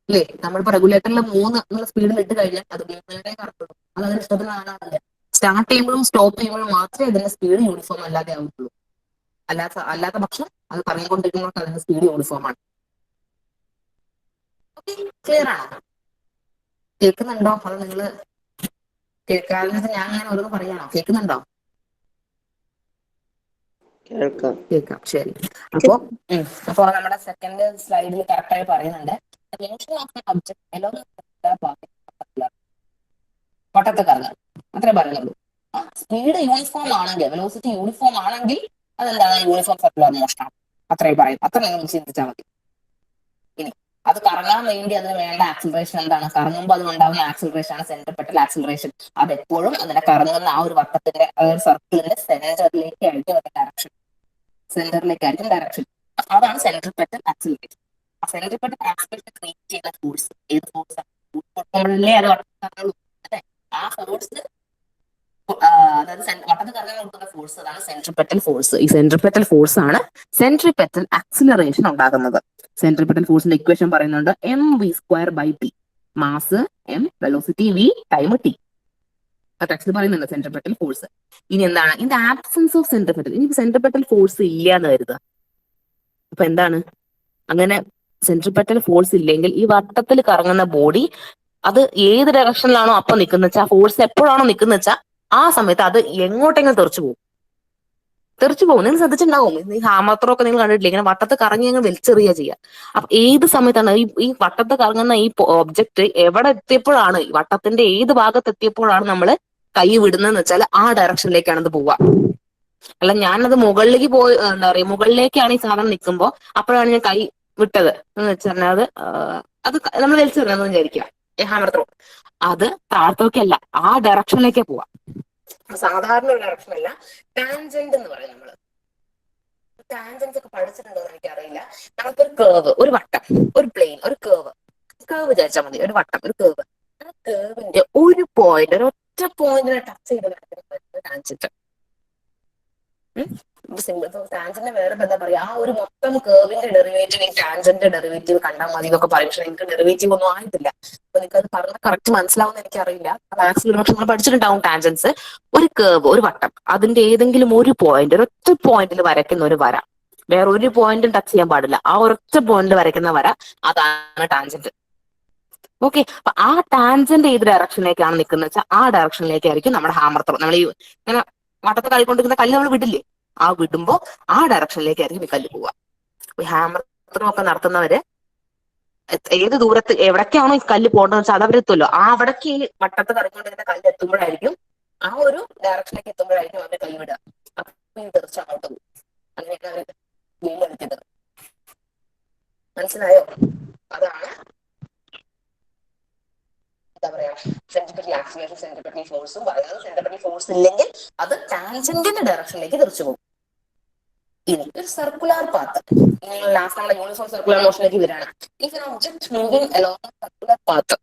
അല്ലേ, നമ്മളിപ്പോ റെഗുലേറ്ററിൽ 3 എന്നുള്ള സ്പീഡിൽ ഇട്ട് കഴിഞ്ഞാൽ അത് വീണ്ടും കറക്കും. അത് അതിന് ഇഷ്ടത്തിന് കാണാറില്ല. സ്റ്റാർട്ട് ചെയ്യുമ്പോഴും സ്റ്റോപ്പ് ചെയ്യുമ്പോഴും മാത്രമേ അതിന്റെ സ്പീഡ് യൂണിഫോം അല്ലാതെ ആവുള്ളൂ. അല്ലാത്ത പക്ഷം അത് പറഞ്ഞുകൊണ്ടിരിക്കുന്നവർക്ക് അതിന്റെ സ്പീഡ് യൂണിഫോം ആണ്. ക്ലിയർ ആണോ? കേൾക്കുന്നുണ്ടോ? അത് നിങ്ങൾ കേൾക്കാതെ ഞാൻ അങ്ങനെ ഓരോന്ന് പറയാണോ? കേൾക്കുന്നുണ്ടോ? കേൾക്കാം. ശരി. അപ്പൊ നമ്മുടെ സെക്കൻഡ് സ്ലൈഡിൽ കറക്റ്റായി പറയുന്നുണ്ട്. വട്ടത്തെ കറങ്ങാൻ അത്രേ പറയുന്നുള്ളൂ. സ്പീഡ് യൂണിഫോം ആണെങ്കിൽ, വെലോസിറ്റി യൂണിഫോം ആണെങ്കിൽ അതെന്താണ്? Uniform circular motion. അത്രയും പറയും, അത്രയും ചിന്തിച്ചാൽ മതി. ഇനി അത് കറങ്ങാൻ വേണ്ടി അതിന് വേണ്ട ആക്സിലറേഷൻ എന്താണ്? കറങ്ങുമ്പോൾ അതുണ്ടാകുന്ന ആക്സിലറേഷൻ ആണ് സെൻട്രിപെറ്റൽ ആക്സിലറേഷൻ. അത് എപ്പോഴും അതിനെ കറങ്ങുന്ന ആ ഒരു വട്ടത്തിന്റെ സർക്കിളിന്റെ സെന്ററിലേക്കായിരിക്കും അതിന്റെ ഡയറക്ഷൻ. സെന്ററിലേക്കായിരിക്കും ഡയറക്ഷൻ. അതാണ് സെൻട്രിപെറ്റൽ ആക്സിലറേഷൻ. ആ സെൻട്രിപെറ്റൽ ആക്സിലറേഷൻ ക്രിയേറ്റ് ചെയ്യുന്ന ഫോഴ്സ് ഏത് ഫോഴ്സാണ്? കൊടുക്കുമ്പോഴല്ലേ അത് വട്ടം അല്ലെ? ആ ഫോഴ്സ് അതായത് വട്ടത്തിൽ കറങ്ങാൻ കൊടുക്കുന്ന ഫോഴ്സ്, അതാണ് സെൻട്രിപെറ്റൽ ഫോഴ്സ്. ഈ സെൻട്രിപെറ്റൽ ഫോഴ്സ് ആണ് സെൻട്രിപെറ്റൽ ആക്സിലറേഷൻ ഉണ്ടാകുന്നത്. സെൻട്രിപെറ്റൽ ഫോഴ്സിന്റെ ഇക്വേഷൻ പറയുന്നുണ്ട് mv²/t. Mass m, velocity v, time t. Text പറയുന്നുണ്ട് സെൻട്രിപെറ്റൽ ഫോഴ്സ്. ഇനി എന്താണ്? In the absence of centripetal, ഇനി സെൻട്രിപെറ്റൽ ഫോഴ്സ് ഇല്ല എന്ന് കരുതുക. അപ്പൊ എന്താണ്? അങ്ങനെ സെൻട്രിപെറ്റൽ ഫോഴ്സ് ഇല്ലെങ്കിൽ ഈ വട്ടത്തിൽ കറങ്ങുന്ന ബോഡി അത് ഏത് ഡയറക്ഷനിലാണോ അപ്പൊ നിൽക്കുന്ന വെച്ചാൽ, ഫോഴ്സ് എപ്പോഴാണോ നിൽക്കുന്ന വെച്ചാൽ ആ സമയത്ത് അത് എങ്ങോട്ടെങ്കിലും തെറിച്ചു പോകും. നിങ്ങൾ ശ്രദ്ധിച്ചിട്ടുണ്ടാവും, ഈ ഹാമത്രമൊക്കെ നിങ്ങൾ കണ്ടിട്ടില്ല, ഇങ്ങനെ വട്ടത്ത് കറങ്ങി അങ്ങ് വലിച്ചെറിയുക ചെയ്യുക. അപ്പൊ ഏത് സമയത്താണ് ഈ വട്ടത്ത് കറങ്ങുന്ന ഈ ഒബ്ജക്റ്റ് എവിടെ എത്തിയപ്പോഴാണ്, ഈ വട്ടത്തിന്റെ ഏത് ഭാഗത്ത് എത്തിയപ്പോഴാണ് നമ്മൾ കൈ വിടുന്നതെന്ന് വെച്ചാൽ ആ ഡയറക്ഷനിലേക്കാണ് അത് പോവുക. അല്ല ഞാനത് മുകളിലേക്ക് പോയി, എന്താ പറയുക, മുകളിലേക്കാണ് ഈ സാധനം നിൽക്കുമ്പോൾ അപ്പോഴാണ് ഞാൻ കൈ വിട്ടത് എന്ന് വെച്ചാൽ അത് നമ്മൾ വലിച്ചെറിയാന്ന് വിചാരിക്കുക, ഹാമർ ത്രോ. അത് താഴത്തേക്കല്ല, ആ ഡയറക്ഷനിലേക്കേ പോവാ. സാധാരണ ഒരു ഡയറക്ഷൻ അല്ല, ടാൻജന്റ് എന്ന് പറയും നമ്മള്. ടാൻജൻസ് ഒക്കെ പഠിച്ചിട്ടുണ്ടോ എന്ന് എനിക്കറിയില്ല. നമുക്കൊരു കേവ്, ഒരു വട്ടം, ഒരു പ്ലെയിൻ, ഒരു കേവ് വിചാരിച്ചാൽ മതി. ഒരു വട്ടം, ഒരു കേവ്. ആ കേവിന്റെ ഒരു പോയിന്റ്, ഒരു ഒറ്റ പോയിന്റിനെ ടച്ച് ചെയ്ത് കിടക്കുന്ന ടാൻജന്റ്. സിമ്പിൾ. ടാൻജന്റിനെ വേറെ എന്താ പറയാ, ആ ഒരു മൊത്തം കേവിന്റെ ഡെറിവേറ്റീവ് ഈ ടാൻജന്റ് ഡെറിവേറ്റീവ് കണ്ടാൽ മതി എന്നൊക്കെ പറയും. പക്ഷെ എനിക്ക് ഡെറിവേറ്റീവ് ഒന്നും ആയിട്ടില്ല, അപ്പൊ നിങ്ങൾക്ക് അത് പറഞ്ഞ കറക്റ്റ് മനസ്സിലാവുന്ന എനിക്കറിയില്ല. മാത്സിൽ നമ്മൾ പഠിച്ചിട്ടുണ്ടാവും ടാൻജൻസ്. ഒരു കേവ്, ഒരു വട്ടം, അതിന്റെ ഏതെങ്കിലും ഒരു പോയിന്റ്, ഒരൊറ്റ പോയിന്റിൽ വരയ്ക്കുന്ന ഒരു വര, വേറെ ഒരു പോയിന്റും ടച്ച് ചെയ്യാൻ പാടില്ല, ആ ഒരൊറ്റ പോയിന്റിൽ വരയ്ക്കുന്ന വര, അതാണ് ടാൻജന്റ്. ഓക്കെ. അപ്പൊ ആ ടാൻജന്റ് ഏത് ഡയറക്ഷനിലേക്കാണ് നിൽക്കുന്നത് വെച്ചാൽ ആ ഡയറക്ഷനിലേക്കായിരിക്കും നമ്മുടെ ഹാമർ ത്രോ. നമ്മൾ ഈ ഇങ്ങനെ വട്ടത്ത് കളിക്കൊണ്ടിരിക്കുന്ന കല്ല് നമ്മൾ വിടില്ലേ, ആ വിടുമ്പോ ആ ഡയറക്ഷനിലേക്കായിരിക്കും ഈ കല്ല് പോവുക. ഹാമർ ത്രോ ഒക്കെ നടത്തുന്നവര് ഏത് ദൂരത്ത് എവിടേക്കാണോ ഈ കല്ല് പോകേണ്ടതെന്ന് വെച്ചാൽ അത് അവരെത്തുമല്ലോ, ആ അവിടേക്ക് ഈ വട്ടത്ത് കളിക്കൊണ്ടിരുന്ന കല്ല് എത്തുമ്പോഴായിരിക്കും, ആ ഒരു ഡയറക്ഷനിലേക്ക് എത്തുമ്പോഴായിരിക്കും അവരുടെ കൈ വിടുക. അപ്പൊ തെറിച്ച് അങ്ങോട്ട് പോകും. അങ്ങനെയൊക്കെ അവർ ഗെയിം കളിക്കുന്നത്. മനസ്സിലായോ? അതാണ് എന്താ പറയാ, സെൻട്രിപെറ്റൽ ആക്സിലറേഷൻ, സെൻട്രിപെറ്റൽ ഫോഴ്സും പറയുന്നത്. സെൻട്രിപെറ്റൽ ഫോഴ്സ് ഇല്ലെങ്കിൽ അത് ടാൻജന്റിന്റെ ഡയറക്ഷനിലേക്ക് തെറിച്ചു പോകും. ഇനി ഒരു സർക്കുലർ പാത്ത്, ലാസ്റ്റ് നമ്മുടെ യൂണിഫോം സർക്കുലർ മോഷനിലേക്ക് വരികയാണ്. If an object moving along circular path,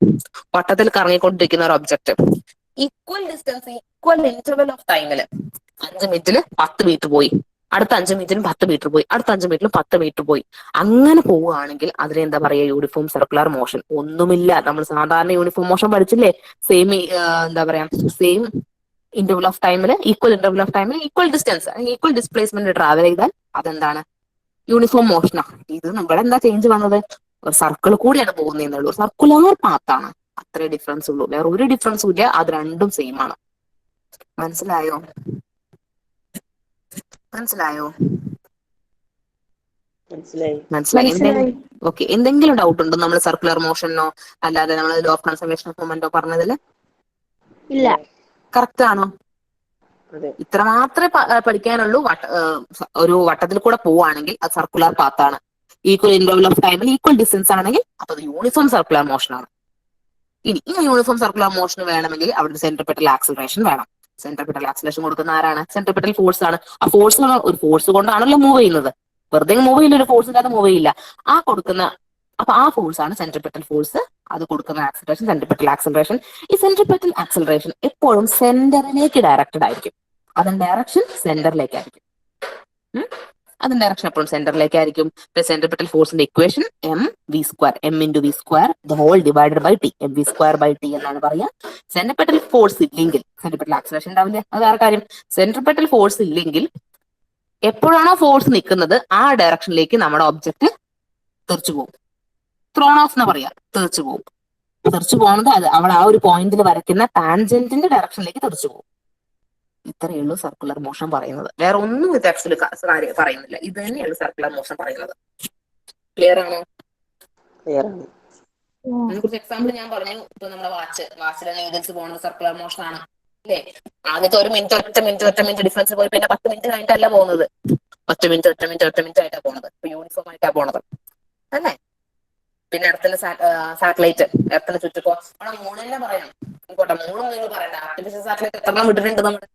വട്ടത്തിൽ കറങ്ങിക്കൊണ്ടിരിക്കുന്ന ഒരു object equal distance, equal interval of ടൈമില് 5 മിനിറ്റിൽ 10 മീറ്റർ പോയി, അടുത്ത 5 മിനിറ്റിന് 10 മീറ്റർ പോയി, അടുത്ത 5 മിനിറ്റിൽ 10 മീറ്റർ പോയി, അങ്ങനെ പോവുകയാണെങ്കിൽ അതിനെ എന്താ പറയുക? Uniform circular motion. ഒന്നുമില്ല, നമ്മൾ സാധാരണ യൂണിഫോം മോഷൻ പഠിച്ചില്ലേ? സെയിം എന്താ പറയാ, സെയിം ഇന്റർവൽ ഓഫ് ടൈമിൽ, ഈക്വൽ ഇന്റർവൽ ഓഫ് ടൈമിൽ equal distance, equal displacement travel ചെയ്താൽ അതെന്താണ്? യൂണിഫോം മോഷനാ. ഇത് നമ്മുടെ എന്താ ചേഞ്ച് വന്നത്? ഒരു സർക്കിൾ കൂടിയാണ് പോകുന്നതെന്നുള്ളൂ, സർക്കുലർ പാത്താണ്. അത്രേ ഡിഫറൻസ് ഉള്ളൂ, വേറെ ഒരു ഡിഫറൻസും ഇല്ല. അത് രണ്ടും സെയിം ആണ്. മനസ്സിലായോ? മനസ്സിലായോ? മനസ്സിലായി. ഓക്കെ. എന്തെങ്കിലും ഡൗട്ട് ഉണ്ടോ നമ്മൾ സർക്കുലർ മോഷനോ അല്ലാതെ നമ്മൾ ലോ ഓഫ് കൺസർവേഷൻ ഓഫ് മൊമെന്റോ പറഞ്ഞതില്? ഇല്ല. കറക്റ്റ് ആണോ? അതെ. ഇത്ര മാത്രമേ പഠിക്കാനുള്ളൂ. ഒരു വട്ടത്തിൽ കൂടെ പോവുകയാണെങ്കിൽ അത് സർക്കുലർ പാത്താണ്. ഈക്വൽ ഇന്റർവൽ ഓഫ് ടൈമിൽ ഈക്വൽ ഡിസ്റ്റൻസ് ആണെങ്കിൽ അപ്പൊ അത് യൂണിഫോം സർക്കുലർ മോഷൻ ആണ്. ഇനി ഈ യൂണിഫോം സർക്കുലർ മോഷൻ വേണമെങ്കിൽ അവിടെ സെൻട്രിപെറ്റൽ ആക്സിലറേഷൻ വേണം. സെൻട്രിപെറ്റൽ ആക്സിലറേഷൻ കൊടുക്കുന്ന ആരാണ്? സെൻട്രിപെറ്റൽ ഫോഴ്സ് ആണ്. ആ ഫോഴ്സ്, ഒരു ഫോഴ്സ് കൊണ്ടാണല്ലോ മൂവ് ചെയ്യുന്നത്. വെറുതെ മൂവ് ചെയ്യില്ല, ഒരു ഫോഴ്സ് ഇല്ലാതെ മൂവ് ചെയ്യില്ല. അപ്പൊ ആ ഫോഴ്സ് ആണ് സെൻട്രിപെറ്റൽ ഫോഴ്സ്. അത് കൊടുക്കുന്ന ആക്സിലറേഷൻ സെൻട്രിപെറ്റൽ ആക്സിലറേഷൻ. ഈ സെൻട്രിപെറ്റൽ ആക്സിലറേഷൻ എപ്പോഴും സെന്ററിലേക്ക് ഡയറക്റ്റഡ് ആയിരിക്കും. അതിന്റെ ഡയറക്ഷൻ സെന്ററിലേക്കായിരിക്കും. അതിന്റെ ഡയറക്ഷൻ എപ്പോഴും സെന്ററിലേക്കായിരിക്കും. സെൻട്രിപെറ്റൽ ഫോഴ്സിന്റെ equation mv², m*v² the whole divided by t, mv²/t എന്നാണ് പറയാ. സെൻട്രിപെറ്റൽ ഫോഴ്സ് ഇല്ലെങ്കിൽ സെൻട്രിപെറ്റൽ ആക്സിലറേഷൻ ഉണ്ടാവില്ല. അത് വേറെ കാര്യം. സെൻട്രിപെറ്റൽ ഫോഴ്സ് ഇല്ലെങ്കിൽ എപ്പോഴാണോ ഫോഴ്സ് നിൽക്കുന്നത് ആ ഡയറക്ഷനിലേക്ക് നമ്മുടെ ഒബ്ജക്റ്റ് തെറിച്ചു പോകും. ത്രോൺ ഓഫ് എന്ന് പറയാ, തെറിച്ചു പോകും. തെറിച്ചു പോകുന്നത് അത് അവിടെ ആ ഒരു പോയിന്റിൽ വരയ്ക്കുന്ന ടാൻജന്റിന്റെ ഡയറക്ഷനിലേക്ക് തെറിച്ചു പോകും. ഇത്രയേ ഉള്ളൂ സർക്കുലർ മോഷൻ പറയുന്നത്. വേറെ ഒന്നും ഈ ടെക്സ്റ്റിൽ പറയുന്നില്ല. ഇത് തന്നെയാണ് സർക്കുലർ മോഷൻ പറയുന്നത്. ക്ലിയർ ആണോ? ക്ലിയർ ആണ്. കുറച്ച് എക്സാമ്പിൾ ഞാൻ പറഞ്ഞു. ഇപ്പൊ നമ്മുടെ വാച്ചിലെ നീഡിൽസ് പോകുന്നത് സർക്കുലർ മോഷൻ ആണ്. അല്ലേ? ആദ്യത്തെ 1 മിനിറ്റ് ഒറ്റ മിനിറ്റ് ഡിഫറൻസ് പോയി പിന്നെ 10 മിനിറ്റ് കഴിഞ്ഞിട്ടല്ല പോകുന്നത്. ഒറ്റ മിനിറ്റ് ആയിട്ടാ പോണത്. യൂണിഫോം ആയിട്ടാ പോണത് അല്ലേ? പിന്നെ എർത്തിന്റെ സാറ്റലൈറ്റ്, എർത്തിന് ചുറ്റിപ്പോ മൂണെന്നെ പറയാം. ആയിക്കോട്ടെ, മൂന്നും നിങ്ങൾ പറയണ്ട. ആർട്ടിഫിഷ്യൽ സാറ്റലൈറ്റ് എത്രണ്ണം വിട്ടിട്ടുണ്ട് നമ്മുടെ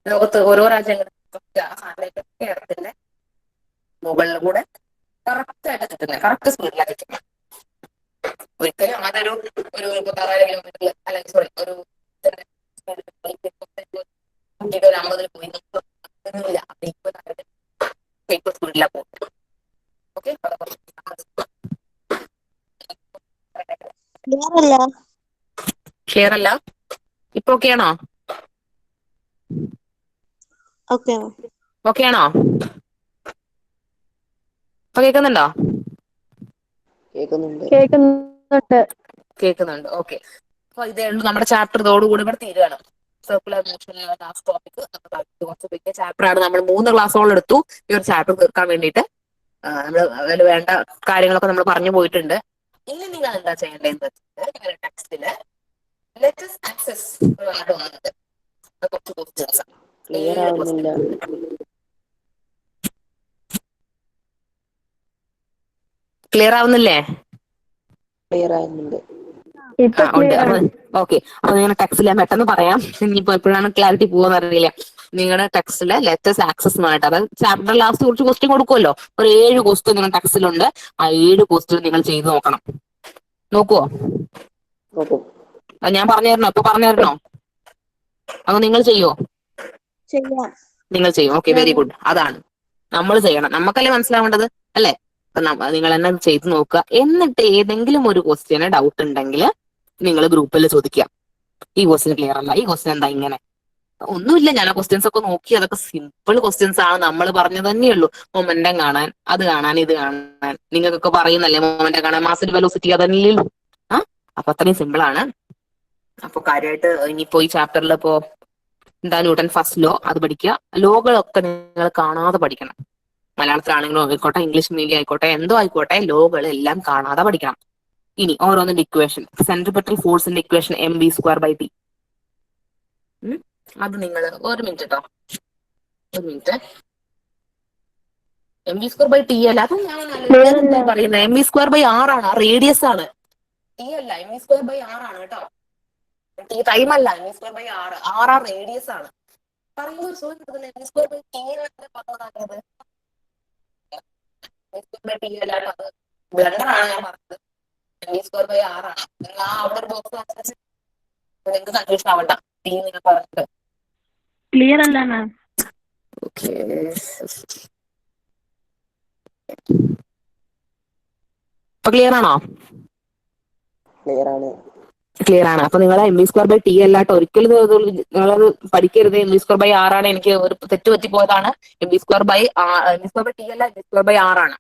ലോകത്ത്, ഓരോ രാജ്യങ്ങളും. ആ സാറ്റലൈറ്റ് ഒക്കെ എർത്തിന്റെ മുകളിൽ കൂടെ കറക്റ്റ് ആയിട്ട് ചുറ്റുന്നത്, കറക്റ്റ് സ്പീഡിലാണ് ചുറ്റുന്നത്. ഒരിക്കലും അതൊരു 36,000 കിലോമീറ്റർ അല്ലെങ്കിൽ സോറി ഒരു 50 പോയി സ്പീഡിലാ പോകും. ഓക്കെ, ക്ലിയർ അല്ല. ക്ലിയർ അല്ല? ഇപ്പൊ ഓക്കെ ആണോ? ഓക്കെ. ഓക്കെ ആണോ? ഇപ്പൊ കേൾക്കുന്നുണ്ടോ? കേൾക്കുന്നുണ്ട്. കേൾക്കുന്നുണ്ട്. ഓക്കെ. അപ്പൊ ഇതേ ഉള്ളൂ നമ്മുടെ ചാപ്റ്റർ. ഇതോടുകൂടി ഇവിടെ തീരുകയാണ്. Circular motion last topic. കുറച്ച് വലിയ ചാപ്റ്റർ ആണ്. നമ്മൾ 3 ക്ലാസ്സോളം എടുത്തു ഈ ഒരു ചാപ്റ്റർ തീർക്കാൻ വേണ്ടിയിട്ട്. നമ്മൾ അതിൽ വേണ്ട കാര്യങ്ങളൊക്കെ നമ്മൾ പറഞ്ഞു പോയിട്ടുണ്ട്. ഇനി നിങ്ങൾ എന്താ ചെയ്യേണ്ടതെന്ന് വെച്ചാൽ ടെക്സ്റ്റില് ലെറ്റസ് ആക്സസ് കുറച്ച് ക്വസ്റ്റ്യൻസ്, ക്ലിയർ 7 ആവുന്നില്ല. ക്വസ്റ്റ്യൻസ്. ക്ലിയർ ആവുന്നില്ലേ? ക്ലിയർ ആവുന്നുണ്ട്. ഉണ്ട്. അപ്പൊ ഓക്കെ, അപ്പൊ നിങ്ങൾ ടെക്സ്റ്റിൽ ഞാൻ പെട്ടെന്ന് പറയാം. ഇനിയിപ്പോ എപ്പോഴാണ് ക്ലാരിറ്റി പോകാൻ അറിയില്ല. നിങ്ങളുടെ ടെക്സ്റ്റില് ലെറ്റസ് ആക്സസ് ആയിട്ട്, അതായത് ചാപ്റ്റർ ലാസ്റ്റ് കുറച്ച് ക്വസ്റ്റ്യൻ കൊടുക്കുമല്ലോ, ഒരു 7 ക്വസ്റ്റ്യൻ നിങ്ങളുടെ ടെക്സ്റ്റിലുണ്ട്. ആ 7 ക്വസ്റ്റ്യൻ നിങ്ങൾ ചെയ്ത് നോക്കണം. നോക്കുവോ? നോക്കും. ഞാൻ പറഞ്ഞു തരണോ? ഇപ്പൊ പറഞ്ഞു തരണോ? അത് നിങ്ങൾ ചെയ്യോ? ചെയ്യാം. നിങ്ങൾ ചെയ്യും. Okay, very good. അതാണ് നമ്മൾ ചെയ്യണം. നമുക്കല്ലേ മനസ്സിലാവേണ്ടത്, അല്ലേ? അപ്പൊ നിങ്ങൾ തന്നെ ചെയ്ത് നോക്കുക. എന്നിട്ട് ഏതെങ്കിലും ഒരു ക്വസ്റ്റ്യന് ഡൗട്ട് ഉണ്ടെങ്കിൽ നിങ്ങൾ ഗ്രൂപ്പിൽ ചോദിക്കുക. ഈ ക്വസ്റ്റ്യൻ ക്ലിയർ അല്ല, ഈ ക്വസ്റ്റ്യൻ എന്താ ഇങ്ങനെ. ഒന്നുമില്ല, ഞാൻ ആ ക്വസ്റ്റ്യൻസ് ഒക്കെ നോക്കി. അതൊക്കെ സിമ്പിൾ ക്വസ്റ്റ്യൻസ് ആണ്. നമ്മൾ പറഞ്ഞു തന്നെയുള്ളൂ. മൊമെന്റം കാണാൻ, അത് കാണാൻ, ഇത് കാണാൻ. നിങ്ങൾക്കൊക്കെ പറയുന്നല്ലേ മൊമെന്റം കാണാൻ, മാസ് വെലോസിറ്റി, അതല്ലേ. ആ അപ്പൊ അത്രയും സിമ്പിൾ ആണ്. അപ്പൊ കാര്യമായിട്ട് ഇനിയിപ്പോ ഈ ചാപ്റ്ററിൽ ഇപ്പോ എന്താ, ന്യൂട്ടൺ ഫസ്റ്റ് ലോ അത് പഠിക്കുക. ലോകളൊക്കെ നിങ്ങൾ കാണാതെ പഠിക്കണം. മലയാളത്തിലാണെങ്കിലും ആയിക്കോട്ടെ, ഇംഗ്ലീഷ് മീഡിയം ആയിക്കോട്ടെ, എന്തോ ആയിക്കോട്ടെ, ലോകൾ എല്ലാം കാണാതെ പഠിക്കണം. ഇനി ഓരോന്നിന്റെ ഇക്വേഷൻ, സെൻട്രിപെറ്റൽ ഫോഴ്സിന്റെ ഇക്വേഷൻ mv²/t. അത് നിങ്ങൾ 1 മിനിറ്റ് കേട്ടോ, 1 മിനിറ്റ്. mv²/t അല്ല, അത് ഞാൻ പറയുന്നത് mv²/r ആണ്. റേഡിയസ് ആണ്, t അല്ല. mv²/r ആണ് കേട്ടോ. ടി ടൈം അല്ല, mv²/r. r റേഡിയസ് ആണ്. പറയുമ്പോൾ mv²/t പറഞ്ഞത് ബ്ലണ്ടറാണ് ഞാൻ പറഞ്ഞത്. mv²/r ആണ്. നിങ്ങൾ ആ അവിടെ ഒരു ബോക്സ് അനുസരിച്ച് നിങ്ങൾക്ക് കൺഫ്യൂഷൻ ആവണ്ട. ടി നിങ്ങൾ പറഞ്ഞിട്ട് ക്ലിയർ അല്ല മാം. ഓക്കെ. ഇപ്പൊ ക്ലിയർ ആണോ? ക്ലിയർ ആണ്. ക്ലിയർ ആണ്. അപ്പൊ നിങ്ങൾ mv²/t അല്ലാട്ടോ ഒരിക്കലും നിങ്ങളത് പഠിക്കരുത്. mv²/r ആണ്. എനിക്ക് ഒരു തെറ്റ് പറ്റിപ്പോയതാണ്. mv²/t അല്ല, mv²/r ആണ്.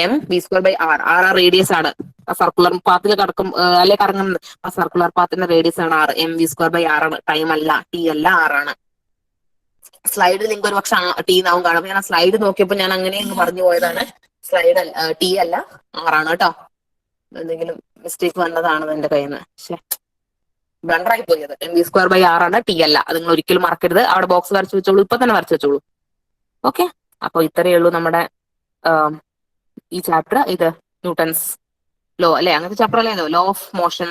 mv²/r. r റേഡിയസ് ആണ്. സർക്കുലർ പാത്തിൽ കടക്കും അല്ലെ, കറങ്ങുന്നത്. ആ സർക്കുലർ പാത്തിന്റെ റേഡിയസ് ആണ് r. mv²/r ആണ്. ടൈം അല്ല, t അല്ല, r ആണ്. സ്ലൈഡ് നിങ്ങൾക്ക് ഒരു പക്ഷെ ടി എന്നാവും കാണും. ഞാൻ സ്ലൈഡ് നോക്കിയപ്പോൾ ഞാൻ അങ്ങനെ പറഞ്ഞു പോയതാണ്. സ്ലൈഡ് ടി അല്ല, r ആണ് കേട്ടോ. എന്തെങ്കിലും മിസ്റ്റേക്ക് വന്നതാണ് എന്റെ കയ്യിൽ നിന്ന്. ബ്ലണ്ടറായി പോയത്. mv²/r ആണ്, ടി അല്ല. അത് നിങ്ങൾ ഒരിക്കലും മറക്കരുത്. അവിടെ ബോക്സ് വരച്ചു വെച്ചോളൂ, ഇപ്പൊ തന്നെ വരച്ചു വെച്ചോളൂ. ഓക്കെ, അപ്പൊ ഇത്രയേ ഉള്ളൂ നമ്മുടെ ഈ ചാപ്റ്റർ. ഇത് ന്യൂട്ടൺസ് ലോ അല്ലെ, അങ്ങനത്തെ ചാപ്റ്റർ അല്ലേ, ലോ ഓഫ് മോഷൻ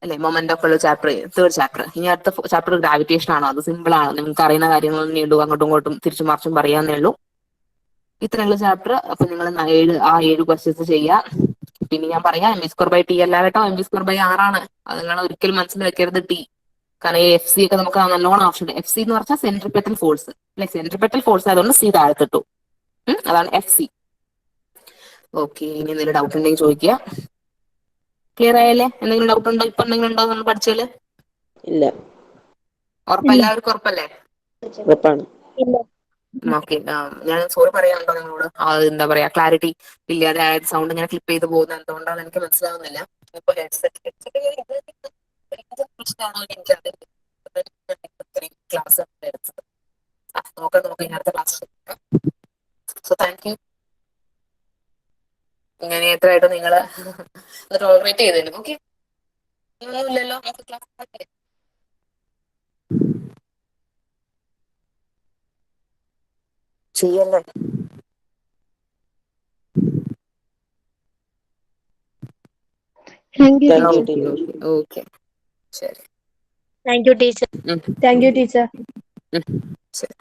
അല്ലെ, മൊമെന്റ് ഒക്കെ ഉള്ള ചാപ്റ്റർ, 3rd ചാപ്റ്റർ. ഇനി അടുത്ത ചാപ്റ്റർ ഗ്രാവിറ്റേഷൻ ആണ്. അത് സിമ്പിൾ ആണ്. നിങ്ങൾക്ക് അറിയുന്ന കാര്യങ്ങൾ നീണ്ടു അങ്ങോട്ടും ഇങ്ങോട്ടും തിരിച്ചും മറിച്ചും പറയാന്നേ ഉള്ളൂ. ഇത്രയുള്ള ചാപ്റ്റർ. അപ്പൊ നിങ്ങൾ 7 ക്വസ്റ്റ്യൻസ് ചെയ്യുക. പിന്നെ ഞാൻ പറയാം, mv²/t അല്ല കേട്ടോ, mv²/r ആണ്. അത് നിങ്ങൾ ഒരിക്കലും മനസ്സിൽ വെക്കരുത് ടി. കാരണം ഈ എഫ് സി ഒക്കെ നമുക്ക് നല്ലോണം ആവശ്യമുണ്ട്. എഫ് സി എന്ന് പറഞ്ഞാൽ സെൻട്രിപെറ്റൽ ഫോഴ്സ് അല്ലെ, സെൻട്രിപെറ്റൽ ഫോഴ്സ് ആയതുകൊണ്ട് സി താഴത്തിട്ടു. അതാണ് എഫ് സി. ഓക്കെ, ഇനി എന്തെങ്കിലും ഡൗട്ട് ഉണ്ടെങ്കിൽ ചോദിക്കുക. ക്ലിയർ ആയല്ലേ? എന്തെങ്കിലും ഡൗട്ട് ഉണ്ടോ? ഇപ്പൊ എന്തെങ്കിലും ഉണ്ടോ നമ്മൾ പഠിച്ചാല്? ഇല്ല. എല്ലാവർക്കും ഉറപ്പല്ലേ? ഉറപ്പാണ്. ഓക്കെ. ഞാൻ സോറി പറയാനുണ്ടോ നിങ്ങളോട്? എന്താ പറയാ, ക്ലാരിറ്റി ഇല്ലാതെ ആയത്, സൗണ്ട് ഇങ്ങനെ ക്ലിപ്പ് ചെയ്ത് പോകുന്നത് എന്തുകൊണ്ടാണെന്ന് എനിക്ക് മനസ്സിലാവുന്നില്ല. ഇപ്പൊ ഹെഡ്സെറ്റ് പ്രശ്നമാണോ എനിക്കറിയില്ല. ക്ലാസ് എടുത്തത് നോക്കാം ഇനി അടുത്ത ക്ലാസ്. So thank you. ഇങ്ങനെ എത്രയായിട്ട് നിങ്ങള് ടോളറേറ്റ് ചെയ്തതിന്. ഓക്കെ, ഒന്നുമില്ലല്ലോ. ചെയ്യല്ലേ? Thank you thank you teacher. Teacher. Okay ശരി. Thank you teacher. ഉം, താങ്ക് യു ടീച്ചർ. ഉം, ശരി.